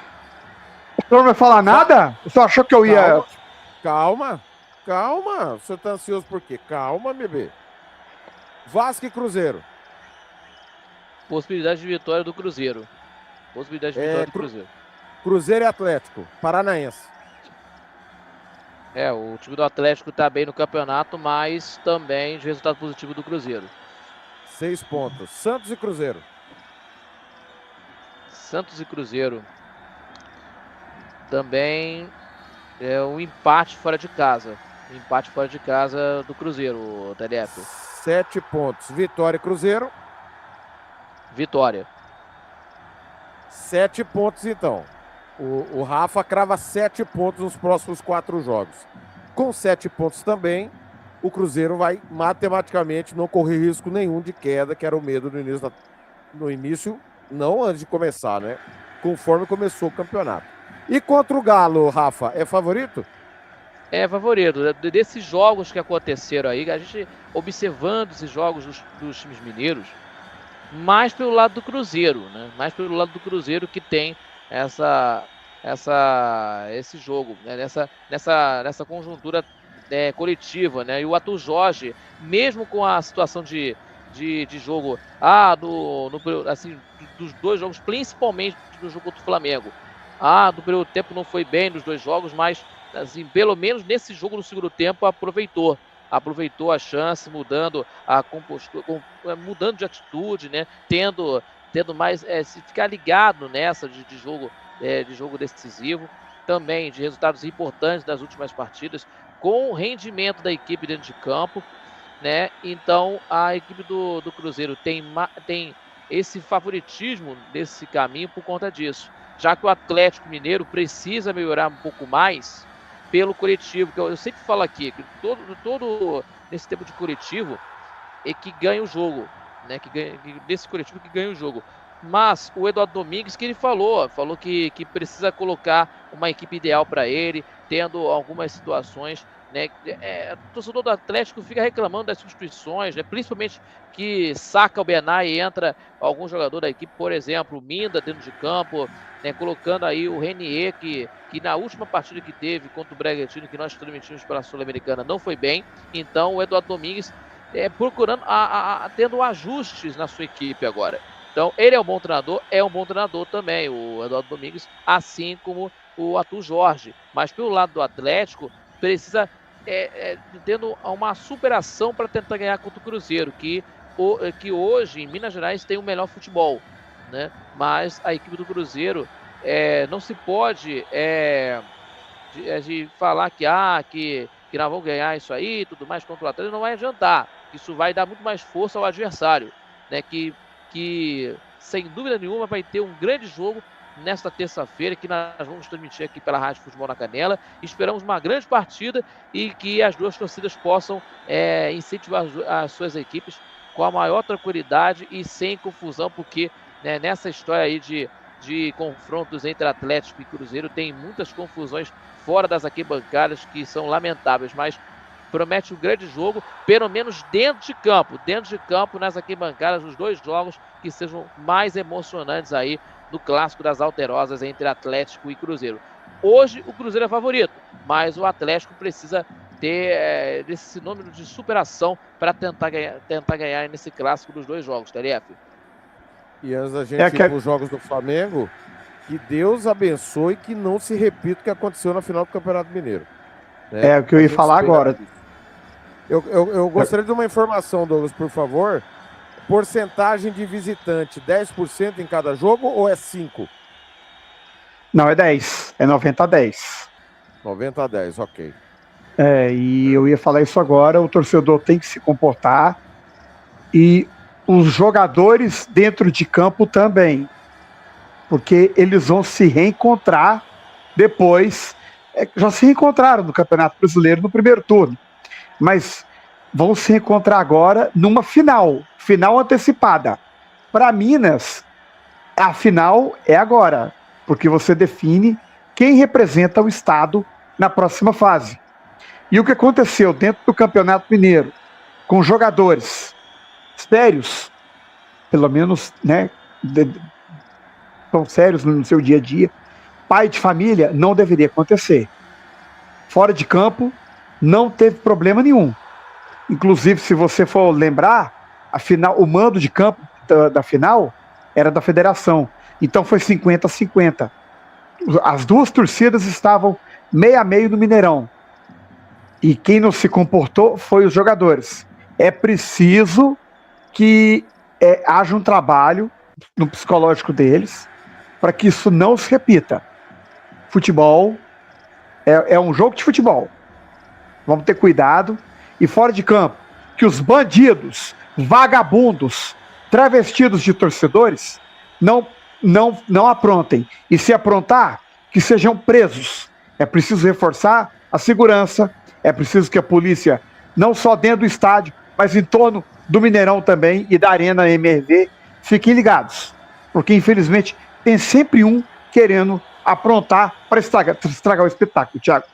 O senhor não vai falar nada? O senhor achou que eu ia... Calma. O senhor tá ansioso por quê? Calma, bebê. Vasco e Cruzeiro. Possibilidade de vitória do Cruzeiro. Cruzeiro e Atlético Paranaense. O time do Atlético tá bem no campeonato, mas também de resultado positivo do Cruzeiro. 6 pontos. Santos e Cruzeiro. Santos e Cruzeiro. Também é um empate fora de casa. Empate fora de casa do Cruzeiro, TLF. 7 pontos. Vitória e Cruzeiro. Vitória. 7 pontos, então. O Rafa crava 7 pontos nos próximos 4 jogos. Com 7 pontos também, o Cruzeiro vai matematicamente não correr risco nenhum de queda, que era o medo no início, não antes de começar, né? Conforme começou o campeonato. E contra o Galo, Rafa, é favorito? É favorito. Desses jogos que aconteceram aí, a gente observando esses jogos dos times mineiros, mais pelo lado do Cruzeiro, né? Mais pelo lado do Cruzeiro que tem esse jogo, né? nessa conjuntura coletiva, né? E o Arthur Jorge, mesmo com a situação de jogo dos 2 jogos, principalmente do jogo contra o Flamengo, do primeiro tempo não foi bem nos 2 jogos, mas assim, pelo menos nesse jogo no segundo tempo aproveitou a chance, mudando a compostura, mudando de atitude, né? Tendo mais, se ficar ligado nessa de jogo decisivo, também de resultados importantes das últimas partidas, com o rendimento da equipe dentro de campo, né? Então a equipe do Cruzeiro tem esse favoritismo desse caminho por conta disso, já que o Atlético Mineiro precisa melhorar um pouco mais pelo coletivo, que eu sempre falo aqui, que todo nesse tempo de coletivo é que ganha o jogo, né? Desse coletivo que ganha o jogo. Mas o Eduardo Domingues, que ele falou que precisa colocar uma equipe ideal para ele, tendo algumas situações né? O torcedor do Atlético fica reclamando das substituições, né? Principalmente que saca o Benai e entra algum jogador da equipe, por exemplo, o Minda dentro de campo, né? Colocando aí o Renier, que na última partida que teve contra o Bragantino, que nós transmitimos pela Sul-Americana, não foi bem. Então o Eduardo Domingues procurando, tendo ajustes na sua equipe agora. Então ele é um bom treinador também, o Eduardo Domingues, assim como o Arthur Jorge. Mas pelo lado do Atlético, precisa tendo uma superação para tentar ganhar contra o Cruzeiro, que hoje em Minas Gerais tem o melhor futebol, né? Mas a equipe do Cruzeiro não se pode de falar que nós vamos ganhar isso aí, tudo mais contra o Atlético, não vai adiantar. Isso vai dar muito mais força ao adversário, né? Que sem dúvida nenhuma vai ter um grande jogo nesta terça-feira, que nós vamos transmitir aqui pela Rádio Futebol na Canela. Esperamos uma grande partida e que as duas torcidas possam incentivar as suas equipes com a maior tranquilidade e sem confusão, porque, né, nessa história aí de confrontos entre Atlético e Cruzeiro tem muitas confusões fora das arquibancadas que são lamentáveis, mas promete um grande jogo, pelo menos dentro de campo, nas arquibancadas, os dois jogos que sejam mais emocionantes aí no clássico das Alterosas entre Atlético e Cruzeiro. Hoje o Cruzeiro é favorito, mas o Atlético precisa ter esse número de superação para tentar ganhar nesse clássico dos dois jogos, TLF. E antes da gente ir para os jogos do Flamengo, que Deus abençoe que não se repita o que aconteceu na final do Campeonato Mineiro. Né? É o que eu ia falar agora. Eu gostaria de uma informação, Douglas, por favor. Porcentagem de visitante, 10% em cada jogo ou é 5%? Não, é 10%. É 90-10. 90-10, ok. E eu ia falar isso agora. O torcedor tem que se comportar. E os jogadores dentro de campo também. Porque eles vão se reencontrar depois. Já se reencontraram no Campeonato Brasileiro no primeiro turno. Mas vão se reencontrar agora numa final antecipada. Para Minas, a final é agora, porque você define quem representa o estado na próxima fase. E o que aconteceu dentro do Campeonato Mineiro, com jogadores sérios, pelo menos, né, tão sérios no seu dia a dia, pai de família, não deveria acontecer. Fora de campo, não teve problema nenhum. Inclusive, se você for lembrar, o mando de campo da final era da federação. Então foi 50-50. As duas torcidas estavam meio a meio no Mineirão. E quem não se comportou foi os jogadores. É preciso que haja um trabalho no psicológico deles para que isso não se repita. Futebol é um jogo de futebol. Vamos ter cuidado. E fora de campo, que os bandidos, vagabundos, travestidos de torcedores não aprontem. E se aprontar, que sejam presos. É preciso reforçar a segurança, é preciso que a polícia, não só dentro do estádio, mas em torno do Mineirão também e da Arena MRV, fiquem ligados. Porque, infelizmente, tem sempre um querendo aprontar para estragar o espetáculo, Thiago.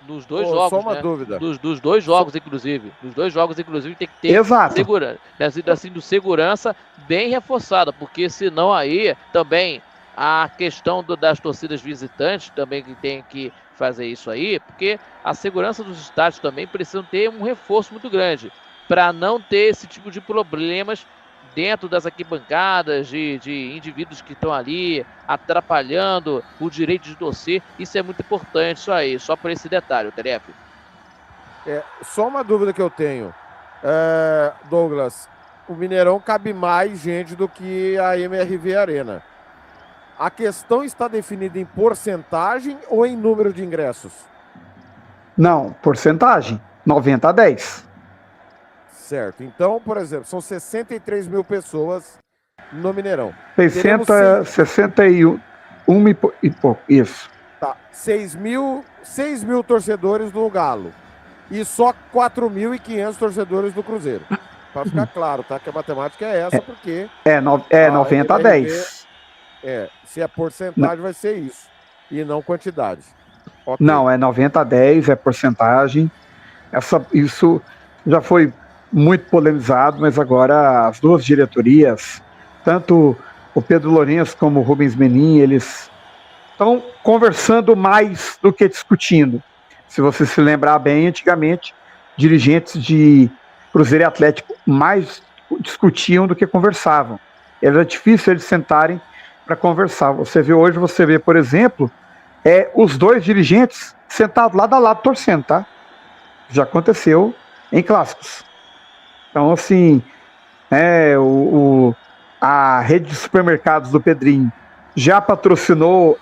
Dos dois jogos, só uma né? dúvida. Dos dois jogos, inclusive. Dos dois jogos, inclusive, tem que ter segurança bem reforçada, porque senão aí também a questão das torcidas visitantes também que tem que fazer isso aí, porque a segurança dos estádios também precisam ter um reforço muito grande para não ter esse tipo de problemas dentro das arquibancadas, de indivíduos que estão ali atrapalhando o direito de torcer. Isso é muito importante, isso aí, só por esse detalhe, Terefe. Só uma dúvida que eu tenho, Douglas, o Mineirão cabe mais gente do que a MRV Arena. A questão está definida em porcentagem ou em número de ingressos? Não, porcentagem, 90-10. Certo. Então, por exemplo, são 63 mil pessoas no Mineirão. 61 e pouco, isso. Tá. 6 mil torcedores do Galo. E só 4.500 torcedores do Cruzeiro. Para ficar claro, tá? Que a matemática é essa, porque... 90-10. Se é porcentagem, vai ser isso. E não quantidade. Ok. Não, é 90-10, é porcentagem. Isso já foi muito polemizado, mas agora as duas diretorias, tanto o Pedro Lourenço como o Rubens Menin, eles estão conversando mais do que discutindo. Se você se lembrar bem, antigamente, dirigentes de Cruzeiro e Atlético mais discutiam do que conversavam. Era difícil eles sentarem para conversar. Você vê, por exemplo, os dois dirigentes sentados lado a lado torcendo, tá? Já aconteceu em clássicos. Então, assim, a rede de supermercados do Pedrinho já patrocinou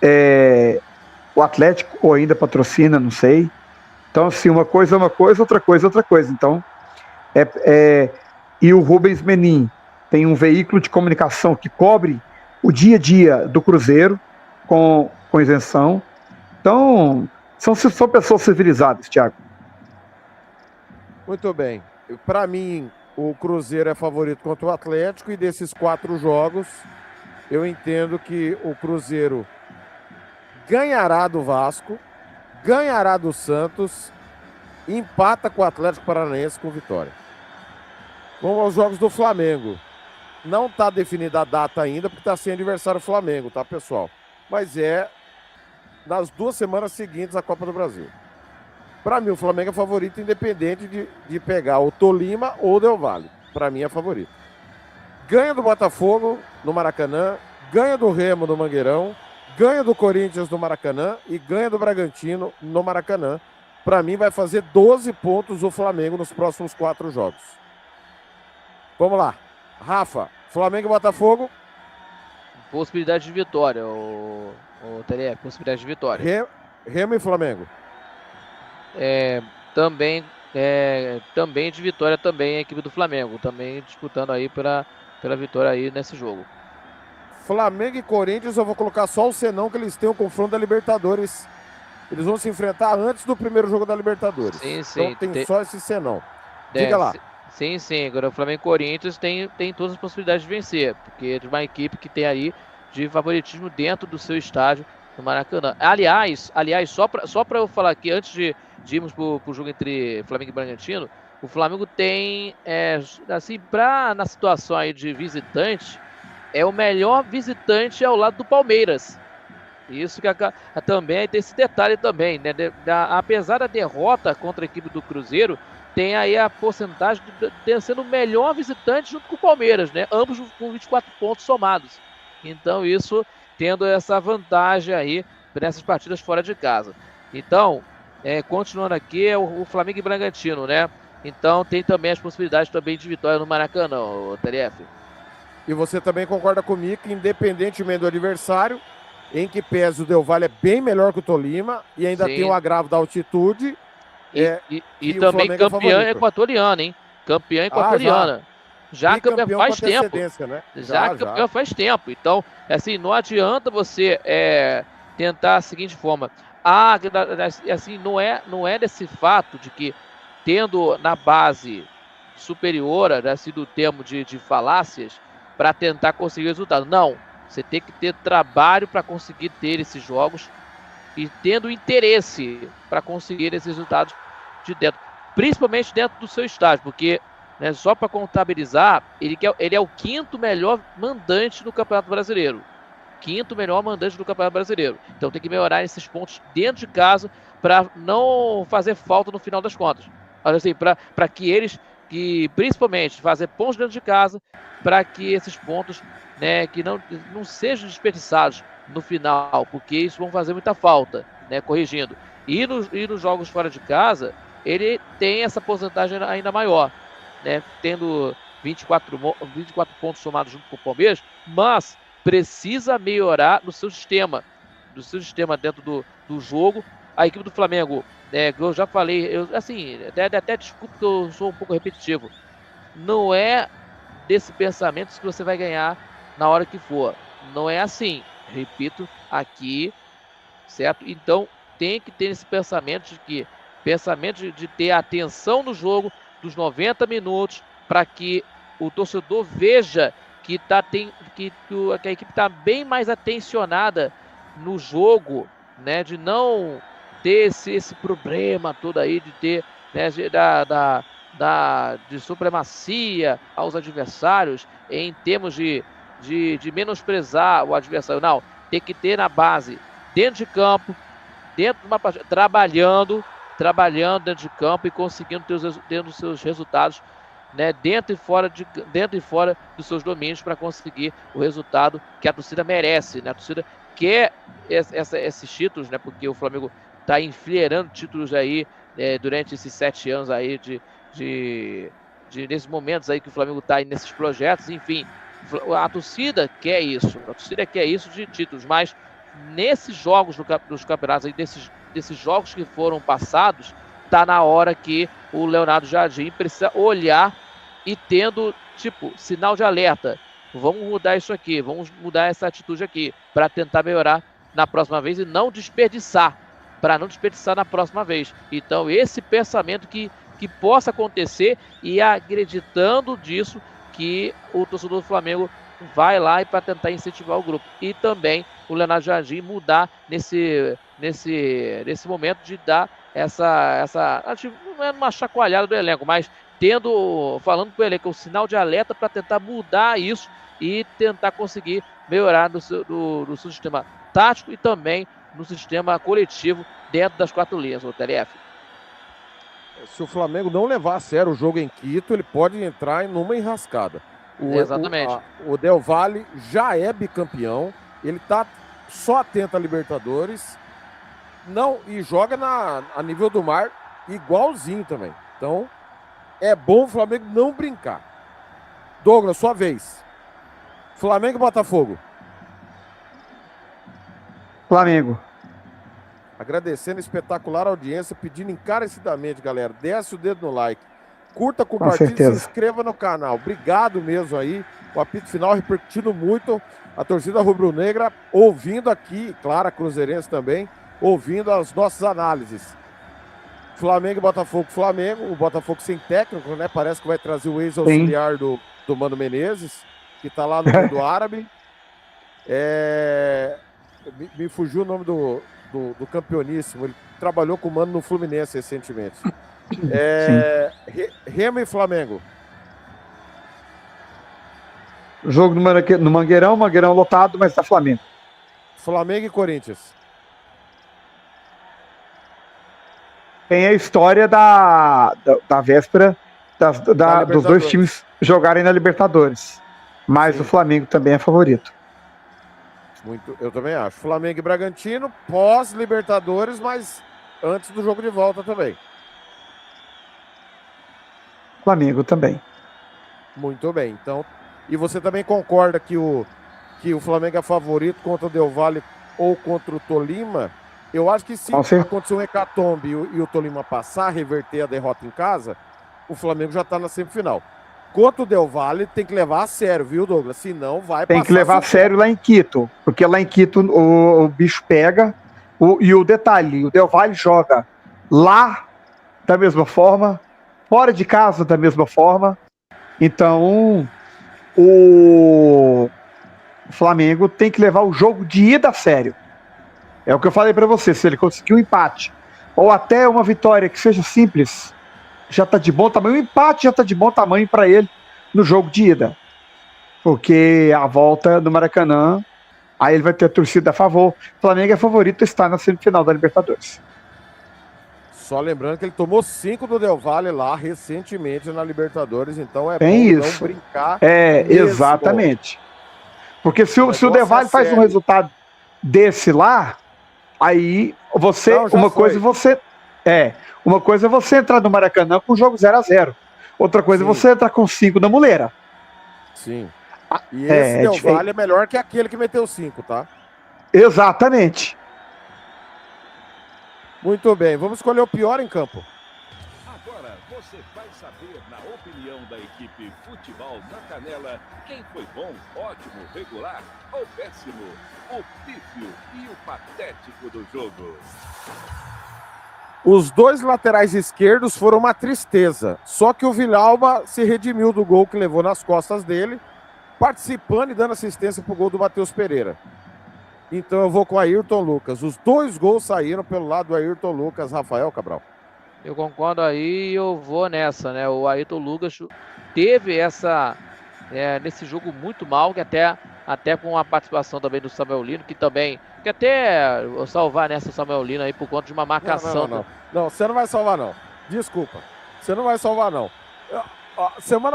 o Atlético, ou ainda patrocina, não sei. Então, assim, uma coisa é uma coisa, outra coisa é outra coisa. Então, e o Rubens Menin tem um veículo de comunicação que cobre o dia a dia do Cruzeiro com isenção. Então, são pessoas civilizadas, Thiago. Muito bem. Para mim, o Cruzeiro é favorito contra o Atlético, e desses 4 jogos, eu entendo que o Cruzeiro ganhará do Vasco, ganhará do Santos, empata com o Atlético Paranaense com vitória. Vamos aos jogos do Flamengo. Não está definida a data ainda, porque está sem aniversário o Flamengo, tá, pessoal? Mas nas 2 semanas seguintes à Copa do Brasil. Para mim, o Flamengo é favorito, independente de pegar o Tolima ou o Del Valle. Para mim, é favorito. Ganha do Botafogo no Maracanã, ganha do Remo no Mangueirão, ganha do Corinthians no Maracanã e ganha do Bragantino no Maracanã. Para mim, vai fazer 12 pontos o Flamengo nos próximos 4 jogos. Vamos lá. Rafa, Flamengo e Botafogo. Possibilidade de vitória, o Tele, possibilidade de vitória. Remo e Flamengo. Também de vitória também a equipe do Flamengo, também disputando aí pela vitória aí nesse jogo. Flamengo e Corinthians, eu vou colocar só o senão, que eles têm o confronto da Libertadores. Eles vão se enfrentar antes do primeiro jogo da Libertadores. Sim, sim. Então tem só esse senão. Diga lá. Sim. Agora o Flamengo e Corinthians tem todas as possibilidades de vencer, porque é uma equipe que tem aí de favoritismo dentro do seu estádio no Maracanã. Aliás, só para eu falar aqui, antes de irmos pro jogo entre Flamengo e Bragantino, o Flamengo tem, na situação aí de visitante, é o melhor visitante ao lado do Palmeiras. Isso que também tem esse detalhe também, né? Apesar da derrota contra a equipe do Cruzeiro, tem aí a porcentagem de sendo o melhor visitante junto com o Palmeiras, né? Ambos com 24 pontos somados. Então, isso tendo essa vantagem aí nessas partidas fora de casa. Então, continuando aqui, é o Flamengo e Bragantino, né? Então, tem também as possibilidades também de vitória no Maracanã, o TLF. E você também concorda comigo que, independentemente do adversário, em que pese o Del Valle é bem melhor que o Tolima, e ainda tem o agravo da altitude. E também campeã equatoriana, hein? Campeã equatoriana. Já campeã faz tempo. Né? Já campeã faz tempo. Então, assim, não adianta você tentar a seguinte forma. Assim, não é desse fato de que, tendo na base superior, assim, do termo de falácias, para tentar conseguir resultado. Não. Você tem que ter trabalho para conseguir ter esses jogos e tendo interesse para conseguir esses resultados de dentro, principalmente dentro do seu estádio, porque, né, só para contabilizar, ele é o 5º melhor mandante do Campeonato Brasileiro. 5º melhor mandante do Campeonato Brasileiro. Então tem que melhorar esses pontos dentro de casa para não fazer falta no final das contas. Assim, para que eles, principalmente, fazer pontos dentro de casa, para que esses pontos, né, que não sejam desperdiçados no final, porque isso vão fazer muita falta, né, corrigindo. E nos jogos fora de casa, ele tem essa porcentagem ainda maior, né, tendo 24 pontos somados junto com o Palmeiras, mas precisa melhorar no seu sistema dentro do jogo. A equipe do Flamengo, eu já falei, até desculpa que eu sou um pouco repetitivo, não é desse pensamento que você vai ganhar na hora que for. Não é assim. Repito aqui, certo? Então, tem que ter esse pensamento de ter atenção no jogo dos 90 minutos, para que o torcedor veja que a equipe está bem mais atencionada no jogo, né? De não ter esse problema todo aí de ter, né, de supremacia aos adversários em termos de menosprezar o adversário. Não, tem que ter na base, dentro de campo, dentro de uma partida, trabalhando dentro de campo e conseguindo ter os seus resultados, né, dentro e fora dos seus domínios, para conseguir o resultado que a torcida merece, né? A torcida quer esses títulos, né? Porque o Flamengo está enfileirando títulos aí durante esses 7 anos aí nesses momentos aí que o Flamengo está aí nesses projetos. Enfim, a torcida quer isso, de títulos, mas nesses jogos dos campeonatos aí, desses jogos que foram passados, tá na hora que o Leonardo Jardim precisa olhar e tendo, tipo, sinal de alerta. Vamos mudar isso aqui, vamos mudar essa atitude aqui, para tentar melhorar na próxima vez e não desperdiçar, na próxima vez. Então, esse pensamento que possa acontecer, e acreditando disso, que o torcedor do Flamengo vai lá e para tentar incentivar o grupo. E também o Leonardo Jardim mudar nesse momento de dar não é uma chacoalhada do elenco, mas falando com o elenco, o sinal de alerta para tentar mudar isso e tentar conseguir melhorar no seu sistema tático e também no sistema coletivo dentro das 4 linhas, o TLF. Se o Flamengo não levar a sério o jogo em Quito, ele pode entrar numa enrascada. Exatamente. O Del Valle já é bicampeão, ele tá só atento a Libertadores, e joga a nível do mar igualzinho também. Então, é bom o Flamengo não brincar. Douglas, sua vez. Flamengo e Botafogo. Flamengo. Agradecendo a espetacular audiência, pedindo encarecidamente, galera, desce o dedo no like, curta, compartilhe, se inscreva no canal. Obrigado mesmo aí. O apito final repercutindo muito. A torcida rubro-negra ouvindo aqui, claro, a cruzeirense também, ouvindo as nossas análises. Flamengo e Botafogo. Flamengo, o Botafogo sem técnico, né? Parece que vai trazer o ex-auxiliar do Mano Menezes, que tá lá no mundo árabe. Me fugiu o nome do campeoníssimo. Ele trabalhou com o Mano no Fluminense recentemente. Remo e Flamengo. Jogo no Mangueirão lotado, mas tá Flamengo. Flamengo e Corinthians. Tem a história da véspera dos dois times jogarem na Libertadores. Mas o Flamengo também é favorito. Eu também acho. Flamengo e Bragantino, pós-Libertadores, mas antes do jogo de volta também. Flamengo também. Muito bem. Então, e você também concorda que o Flamengo é favorito contra o Del Valle ou contra o Tolima? Eu acho que se acontecer um hecatombe e o Tolima passar, reverter a derrota em casa, o Flamengo já está na semifinal. Contra o Del Valle, tem que levar a sério, viu, Douglas? Senão vai passar. Tem que levar a sério lá em Quito, porque lá em Quito o bicho pega. E o detalhe, o Del Valle joga lá da mesma forma, fora de casa da mesma forma. Então, o Flamengo tem que levar o jogo de ida a sério. É o que eu falei para você, se ele conseguir um empate, ou até uma vitória que seja simples, já tá de bom tamanho. O empate já tá de bom tamanho para ele no jogo de ida. Porque a volta do Maracanã, aí ele vai ter a torcida a favor. O Flamengo é favorito, está na semifinal da Libertadores. Só lembrando que ele tomou 5 do Del Valle lá recentemente na Libertadores, então é bom não brincar. Exatamente. Porque se o Del Valle faz um resultado desse lá, aí você, uma coisa é você entrar no Maracanã com o jogo 0-0. Outra coisa é você entrar com 5 na muleira. Sim. E esse Del Valle é melhor que aquele que meteu 5, tá? Exatamente. Muito bem, vamos escolher o pior em campo. Agora você vai saber, na opinião da equipe Futebol na Canela, quem foi bom, ótimo, regular ou péssimo, o pífio e o patético do jogo. Os dois laterais esquerdos foram uma tristeza, só que o Villalba se redimiu do gol que levou nas costas dele, participando e dando assistência pro gol do Matheus Pereira. Então eu vou com o Ayrton Lucas. Os 2 gols saíram pelo lado do Ayrton Lucas, Rafael Cabral. Eu concordo aí, eu vou nessa, né? O Ayrton Lucas teve nesse jogo muito mal, que até com a participação também do Samuel Lino, que até salvar nessa o Samuel Lino aí por conta de uma marcação. Não, você não vai salvar não. Desculpa, você não vai salvar não.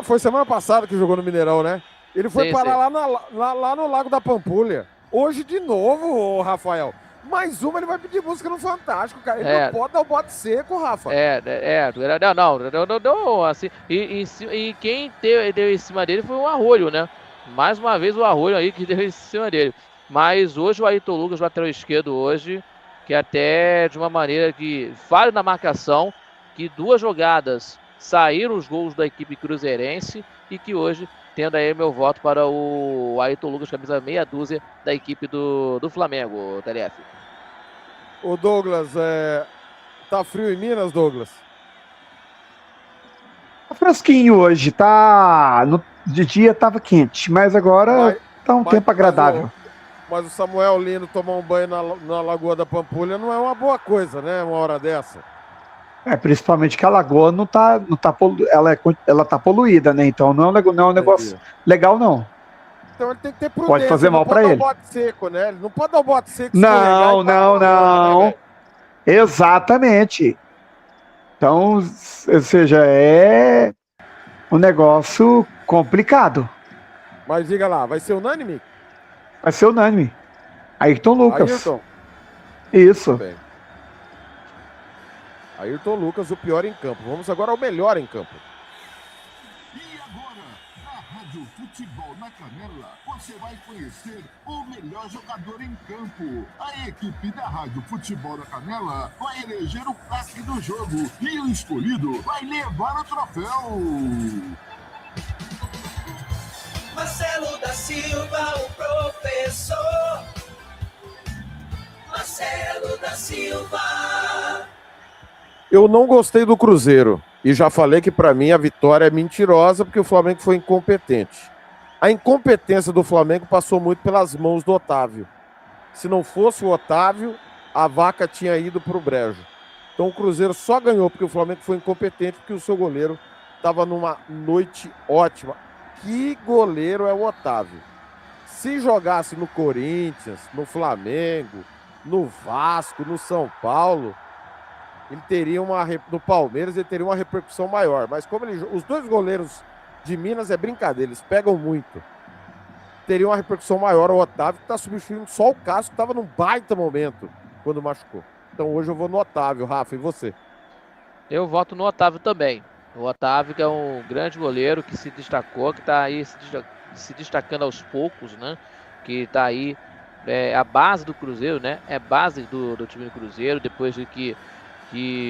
Foi semana passada que jogou no Mineirão, né? Ele foi parar lá no Lago da Pampulha. Hoje de novo, Rafael. Mais uma, ele vai pedir música no Fantástico, cara. Ele não pode dar o bote seco, Rafa. Não, assim, e quem deu em cima dele foi o Arroio, né? Mais uma vez o Arroio aí que deu em cima dele. Mas hoje o Ayrton Lucas, lateral esquerdo hoje, que até de uma maneira que falha na marcação, que 2 jogadas saíram os gols da equipe cruzeirense e que hoje, tendo aí meu voto para o Ayrton Lucas, camisa meia dúzia da equipe do Flamengo, TLF. O Douglas, tá frio em Minas, Douglas? Tá fresquinho hoje, de dia tava quente, mas agora tá um tempo agradável. Mas o Samuel Lino tomar um banho na Lagoa da Pampulha não é uma boa coisa, né? Uma hora dessa. Principalmente que a lagoa ela tá poluída, né? Então não é um negócio legal, não. Então ele tem que ter prudência. Pode fazer mal pra ele. Não pode dar o bote seco, né? Ele não pode dar o bote seco. Não. Exatamente. Então, ou seja, é um negócio complicado. Mas diga lá, vai ser unânime? Vai ser unânime. Ayrton Lucas. Ayrton? Isso. Bem. Ayrton Lucas, o pior em campo. Vamos agora ao melhor em campo. E agora, na Rádio Futebol na Canela, você vai conhecer o melhor jogador em campo. A equipe da Rádio Futebol na Canela vai eleger o craque do jogo e o escolhido vai levar o troféu. Marcelo da Silva, o professor. Marcelo da Silva. Eu não gostei do Cruzeiro e já falei que para mim a vitória é mentirosa porque o Flamengo foi incompetente. A incompetência do Flamengo passou muito pelas mãos do Otávio. Se não fosse o Otávio, a vaca tinha ido para o brejo. Então o Cruzeiro só ganhou porque o Flamengo foi incompetente, porque o seu goleiro estava numa noite ótima. Que goleiro é o Otávio? Se jogasse no Corinthians, no Flamengo, no Vasco, no São Paulo, ele teria no Palmeiras ele teria uma repercussão maior. Mas como os 2 goleiros de Minas é brincadeira, eles pegam muito. Teria uma repercussão maior o Otávio, que está substituindo só o Cássio, que estava num baita momento quando machucou. Então hoje eu vou no Otávio, Rafa, e você? Eu voto no Otávio também. O Otávio, que é um grande goleiro, que se destacou, que está aí se destacando aos poucos, né? Que está aí, a base do Cruzeiro, né? É base do time do Cruzeiro, depois de que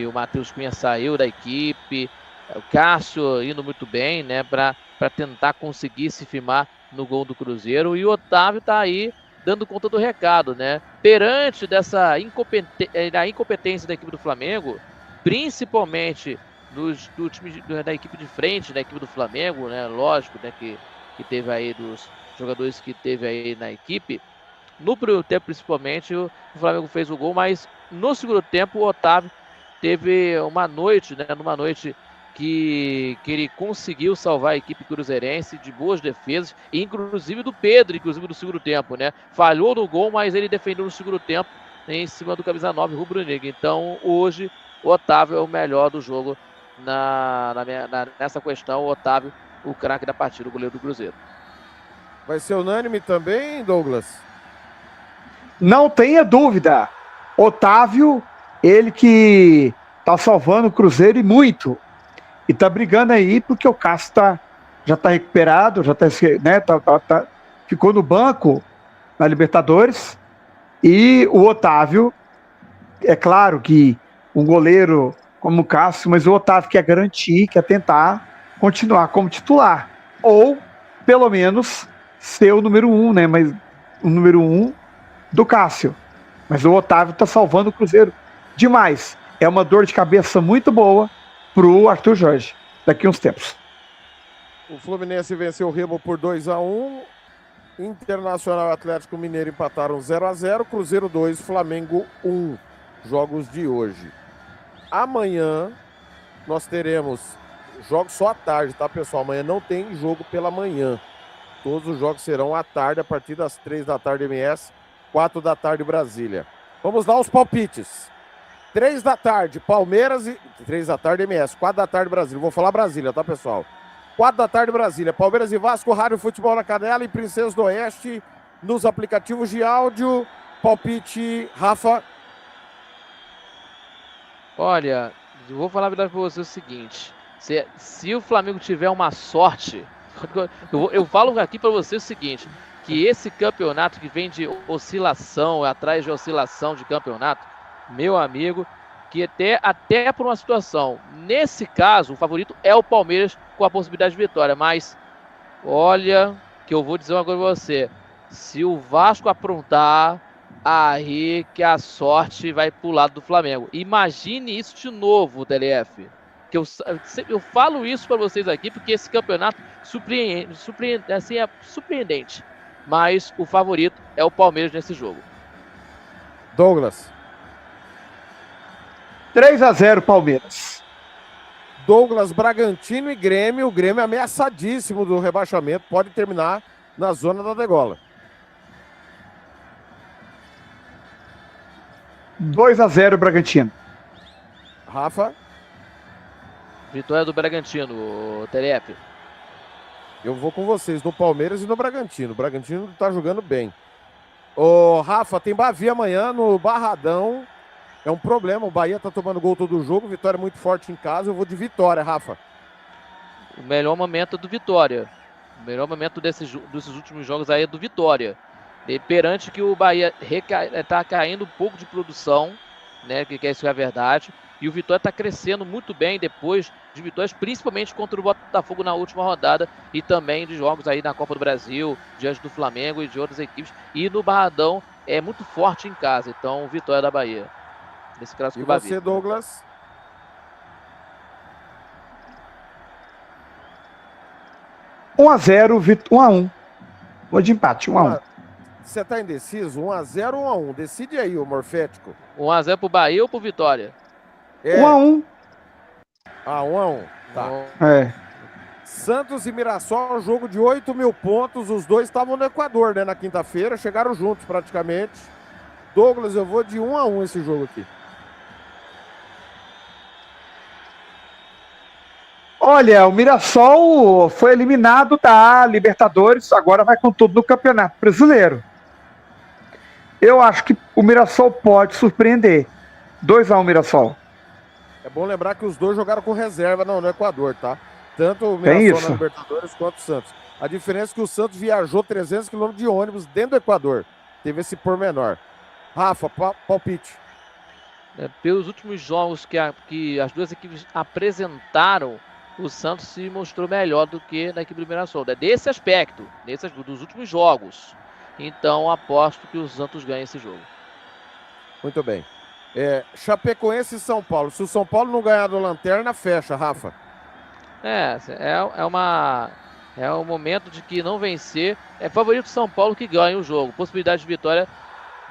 o Matheus Cunha saiu da equipe, o Cássio indo muito bem, né? Para tentar conseguir se firmar no gol do Cruzeiro. E o Otávio está aí dando conta do recado, né? Perante dessa incompetência da equipe do Flamengo, principalmente do time da equipe de frente, da equipe do Flamengo, né? Lógico, né? Que teve aí dos jogadores que teve aí na equipe. No primeiro tempo, principalmente, o Flamengo fez o gol, mas no segundo tempo o Otávio teve uma noite, né? Numa noite que ele conseguiu salvar a equipe cruzeirense de boas defesas, inclusive do Pedro, inclusive no segundo tempo, né? Falhou no gol, mas ele defendeu no segundo tempo em cima do camisa 9 rubro-negro. Então, hoje, o Otávio é o melhor do jogo nessa questão. O Otávio, o craque da partida, o goleiro do Cruzeiro. Vai ser unânime também, Douglas? Não tenha dúvida. Otávio, ele que tá salvando o Cruzeiro e muito. E tá brigando aí porque o Cássio já tá recuperado, já tá, né, ficou no banco na Libertadores. E o Otávio, é claro que um goleiro como o Cássio, mas o Otávio quer garantir, quer tentar continuar como titular. Ou, pelo menos, ser o número 1, né? Mas o número 1 do Cássio. Mas o Otávio tá salvando o Cruzeiro demais. É uma dor de cabeça muito boa pro Arthur Jorge daqui a uns tempos. O Fluminense venceu o Remo por 2-1. Internacional e Atlético Mineiro empataram 0-0, Cruzeiro 2, Flamengo 1. Jogos de hoje. Amanhã nós teremos jogos só à tarde, tá, pessoal? Amanhã não tem jogo pela manhã. Todos os jogos serão à tarde, a partir das 3 da tarde MS, 4 da tarde Brasília. Vamos dar os palpites. 3 da tarde, Palmeiras e... 3 da tarde MS, 4 da tarde Brasília. Vou falar Brasília, tá, pessoal? 4 da tarde Brasília. Palmeiras e Vasco, Rádio Futebol na Canela e Princesa do Oeste nos aplicativos de áudio. Palpite, Rafa. Olha, eu vou falar a verdade pra você o seguinte. Se o Flamengo tiver uma sorte... Eu falo aqui para você o seguinte, que esse campeonato que vem de oscilação, atrás de oscilação de campeonato, meu amigo, que até por uma situação, nesse caso, o favorito é o Palmeiras com a possibilidade de vitória, mas olha, que eu vou dizer uma coisa para você, se o Vasco aprontar, aí que a sorte vai pro lado do Flamengo. Imagine isso de novo, TLF. Que eu falo isso para vocês aqui porque esse campeonato assim, é surpreendente. Mas o favorito é o Palmeiras nesse jogo. Douglas. 3-0 Palmeiras. Douglas, Bragantino e Grêmio. O Grêmio é ameaçadíssimo do rebaixamento. Pode terminar na zona da degola. 2-0 Bragantino. Rafa. Vitória do Bragantino, TLF. Eu vou com vocês, no Palmeiras e no Bragantino. O Bragantino tá jogando bem. Ô, Rafa, tem Bavi amanhã no Barradão. É um problema, o Bahia tá tomando gol todo o jogo. Vitória muito forte em casa. Eu vou de Vitória, Rafa. O melhor momento é do Vitória. O melhor momento desses últimos jogos aí é do Vitória. E perante que o Bahia tá caindo um pouco de produção, né? Que isso é a verdade. E o Vitória está crescendo muito bem depois de vitórias, principalmente contra o Botafogo na última rodada e também de jogos aí na Copa do Brasil, diante do Flamengo e de outras equipes. E no Barradão é muito forte em casa, então Vitória da Bahia. Nesse clássico e você, Douglas? — 1-0, 1-1. Vou de empate, 1-1. Você tá indeciso? 1-0 ou 1-1? Decide aí, o Morfético. 1-0 pro Bahia ou pro Vitória? 1-1. 1-1. Tá. É. Santos e Mirassol, jogo de 8 mil pontos. Os dois estavam no Equador, né? Na quinta-feira. Chegaram juntos, praticamente. Douglas, eu vou de 1-1 esse jogo aqui. Olha, o Mirassol foi eliminado da Libertadores. Agora vai com tudo no Campeonato Brasileiro. Eu acho que o Mirassol pode surpreender. 2-1 Mirassol. É bom lembrar que os dois jogaram com reserva no Equador, tá? Tanto o Mirassol na Libertadores quanto o Santos. A diferença é que o Santos viajou 300 km de ônibus dentro do Equador. Teve esse pormenor. Rafa, palpite. Pelos últimos jogos que as duas equipes apresentaram, o Santos se mostrou melhor do que na equipe do Mirassol. Desse aspecto, dos últimos jogos. Então aposto que o Santos ganha esse jogo. Muito bem. Chapecoense e São Paulo. Se o São Paulo não ganhar do Lanterna, fecha, Rafa. É um momento de que não vencer. É favorito São Paulo que ganha o jogo. Possibilidade de vitória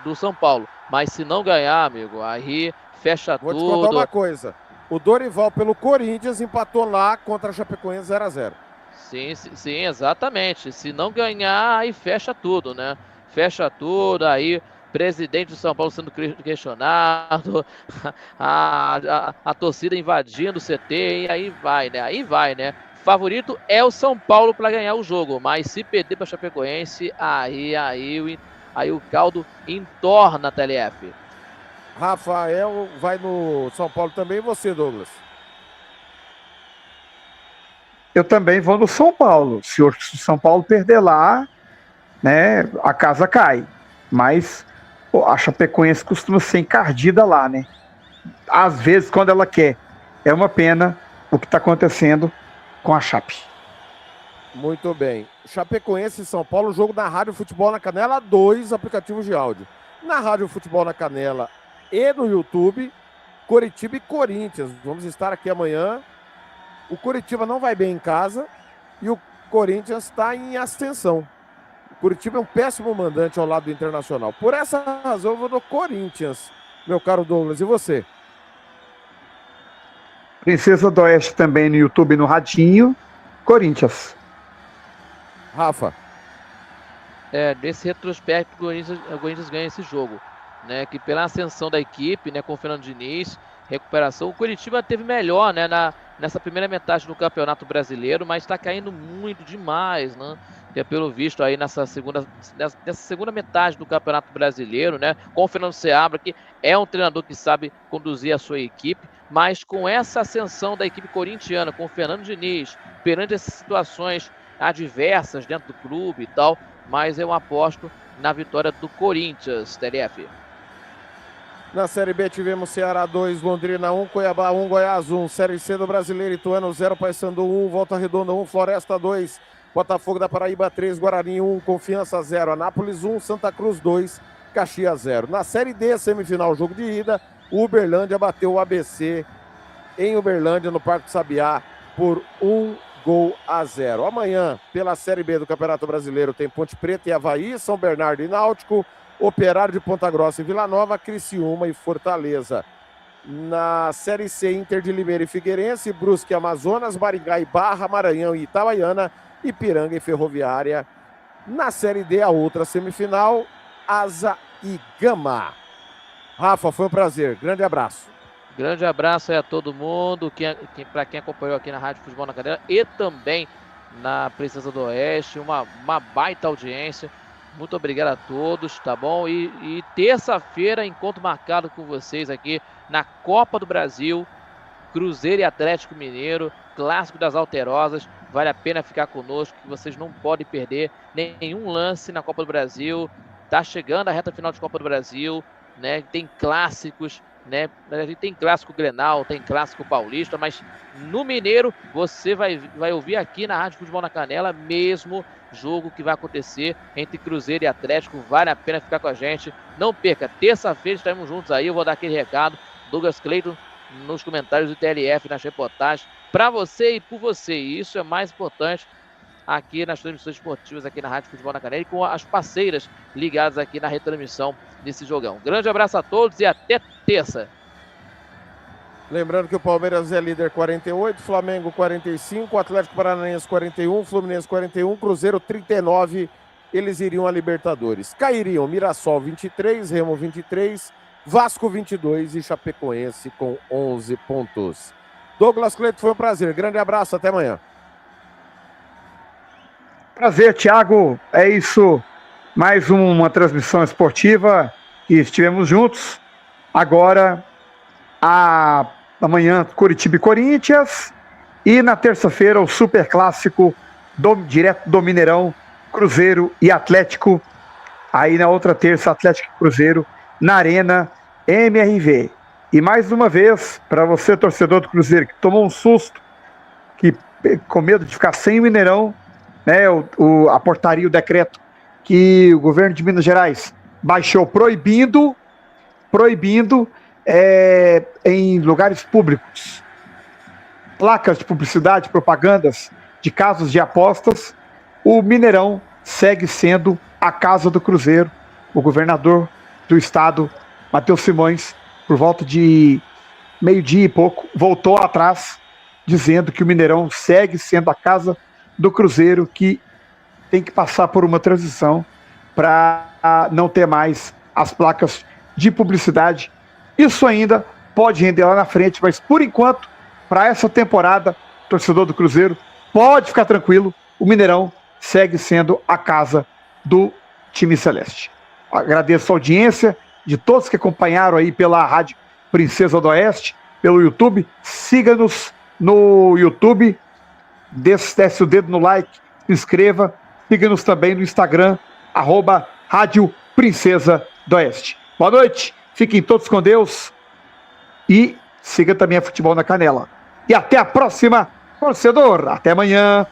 do São Paulo. Mas se não ganhar, amigo, aí fecha tudo. Vou te contar uma coisa. O Dorival pelo Corinthians empatou lá contra a Chapecoense 0-0. Sim, exatamente. Se não ganhar, aí fecha tudo, né? Fecha tudo, aí presidente do São Paulo sendo questionado, a torcida invadindo o CT, e aí vai, né? Favorito é o São Paulo para ganhar o jogo, mas se perder para Chapecoense, aí o caldo entorna a TLF. Rafael vai no São Paulo também, e você, Douglas? Eu também vou no São Paulo. Se o São Paulo perder lá, né, a casa cai. Mas a Chapecoense costuma ser encardida lá, né? Às vezes, quando ela quer. É uma pena o que está acontecendo com a Chape. Muito bem. Chapecoense e São Paulo, jogo na Rádio Futebol na Canela, 2 aplicativos de áudio. Na Rádio Futebol na Canela e no YouTube, Coritiba e Corinthians. Vamos estar aqui amanhã. O Coritiba não vai bem em casa e o Corinthians está em ascensão. Curitiba é um péssimo mandante ao lado do Internacional. Por essa razão, eu vou no Corinthians, meu caro Douglas. E você? Princesa do Oeste também no YouTube, no Radinho. Corinthians. Rafa. Nesse retrospecto, o Corinthians ganha esse jogo, né? Que pela ascensão da equipe, né, com o Fernando Diniz, recuperação, o Coritiba teve melhor, né, nessa primeira metade do Campeonato Brasileiro, mas está caindo muito demais, né? Pelo visto aí nessa segunda metade do Campeonato Brasileiro, né? Com o Fernando Seabra, que é um treinador que sabe conduzir a sua equipe, mas com essa ascensão da equipe corintiana, com o Fernando Diniz, perante essas situações adversas dentro do clube e tal, mas eu aposto na vitória do Corinthians, TLF. Na Série B tivemos Ceará 2, Londrina 1, Cuiabá 1, Goiás 1. Série C do Brasileiro, Ituano 0, Paysandu 1, Volta Redonda 1, Floresta 2, Botafogo da Paraíba 3, Guarani 1, Confiança 0, Anápolis 1, Santa Cruz 2, Caxias 0. Na Série D, semifinal, jogo de ida, Uberlândia bateu o ABC em Uberlândia, no Parque Sabiá, por 1-0. Amanhã, pela Série B do Campeonato Brasileiro, tem Ponte Preta e Avaí, São Bernardo e Náutico, Operário de Ponta Grossa e Vila Nova, Criciúma e Fortaleza. Na Série C, Inter de Limeira e Figueirense, Brusque e Amazonas, Maringá e Barra, Maranhão e Itabaiana, Ipiranga e Ferroviária. Na Série D, a outra semifinal, Asa e Gama. Rafa, foi um prazer. Grande abraço. Grande abraço aí a todo mundo, para quem acompanhou aqui na Rádio Futebol na Cadeira e também na Princesa do Oeste, uma baita audiência. Muito obrigado a todos, tá bom? E terça-feira, encontro marcado com vocês aqui na Copa do Brasil, Cruzeiro e Atlético Mineiro, clássico das Alterosas. Vale a pena ficar conosco, que vocês não podem perder nenhum lance na Copa do Brasil. Tá chegando a reta final de Copa do Brasil, né? Tem clássicos, né? A gente tem clássico Grenal, tem clássico Paulista, mas no Mineiro você vai ouvir aqui na Rádio Futebol na Canela mesmo jogo que vai acontecer entre Cruzeiro e Atlético. Vale a pena ficar com a gente. Não perca, terça-feira estaremos juntos aí. Eu vou dar aquele recado, Douglas Cleiton, nos comentários do TLF, nas reportagens, para você e por você. E isso é mais importante aqui nas transmissões esportivas, aqui na Rádio Futebol na Canela, e com as parceiras ligadas aqui na retransmissão desse jogão. Grande abraço a todos e até terça. Lembrando que o Palmeiras é líder 48, Flamengo 45, Atlético Paranaense 41, Fluminense 41, Cruzeiro 39. Eles iriam a Libertadores. Cairiam Mirassol 23, Remo 23, Vasco 22 e Chapecoense com 11 pontos. Douglas Cleiton, foi um prazer. Grande abraço, até amanhã. Prazer, Thiago. É isso. Mais uma transmissão esportiva e estivemos juntos. Agora, amanhã, Curitiba e Corinthians. E na terça-feira, o super clássico direto do Mineirão, Cruzeiro e Atlético. Aí na outra terça, Atlético e Cruzeiro, na Arena MRV. E mais uma vez, para você, torcedor do Cruzeiro, que tomou um susto, que com medo de ficar sem o Mineirão, né, a portaria, o decreto que o governo de Minas Gerais baixou proibindo em lugares públicos placas de publicidade, propagandas de casas de apostas. O Mineirão segue sendo a casa do Cruzeiro. O governador do estado, Matheus Simões, por volta de meio-dia e pouco, voltou atrás, dizendo que o Mineirão segue sendo a casa do Cruzeiro, que tem que passar por uma transição para não ter mais as placas de publicidade. Isso ainda pode render lá na frente, mas por enquanto, para essa temporada, torcedor do Cruzeiro, pode ficar tranquilo, o Mineirão segue sendo a casa do time celeste. Agradeço a audiência de todos que acompanharam aí pela Rádio Princesa do Oeste, pelo YouTube. Siga-nos no YouTube, desce o dedo no like, se inscreva. Siga-nos também no Instagram, @Rádio Princesa do Oeste. Boa noite, fiquem todos com Deus e siga também a Futebol na Canela. E até a próxima, torcedor. Até amanhã.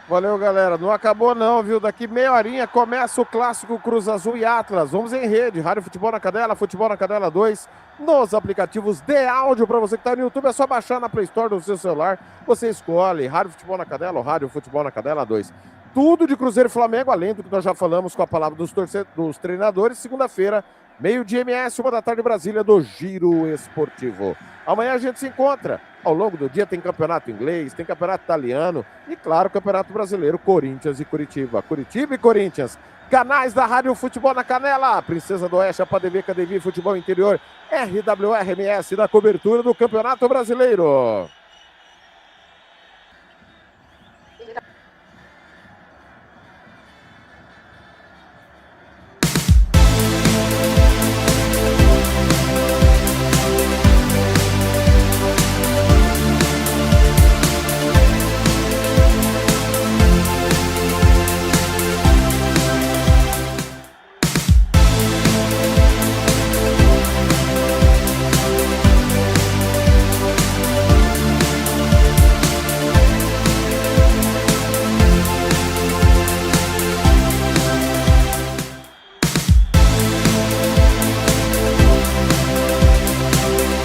Valeu, galera. Não acabou não, viu? Daqui meia horinha começa o clássico Cruz Azul e Atlas. Vamos em rede. Rádio Futebol na Canela, Futebol na Canela 2, nos aplicativos de áudio. Para você que está no YouTube, é só baixar na Play Store do seu celular. Você escolhe Rádio Futebol na Canela ou Rádio Futebol na Canela 2. tudo de Cruzeiro e Flamengo, além do que nós já falamos com a palavra dos treinadores. Segunda-feira, meio-dia MS, 1h Brasília, do Giro Esportivo. Amanhã a gente se encontra. Ao longo do dia tem campeonato inglês, tem campeonato italiano e, claro, campeonato brasileiro, Corinthians e Curitiba. Curitiba e Corinthians. Canais da Rádio Futebol na Canela. Princesa do Oeste, APADV, Academia Futebol Interior, RWRMS, da cobertura do Campeonato Brasileiro.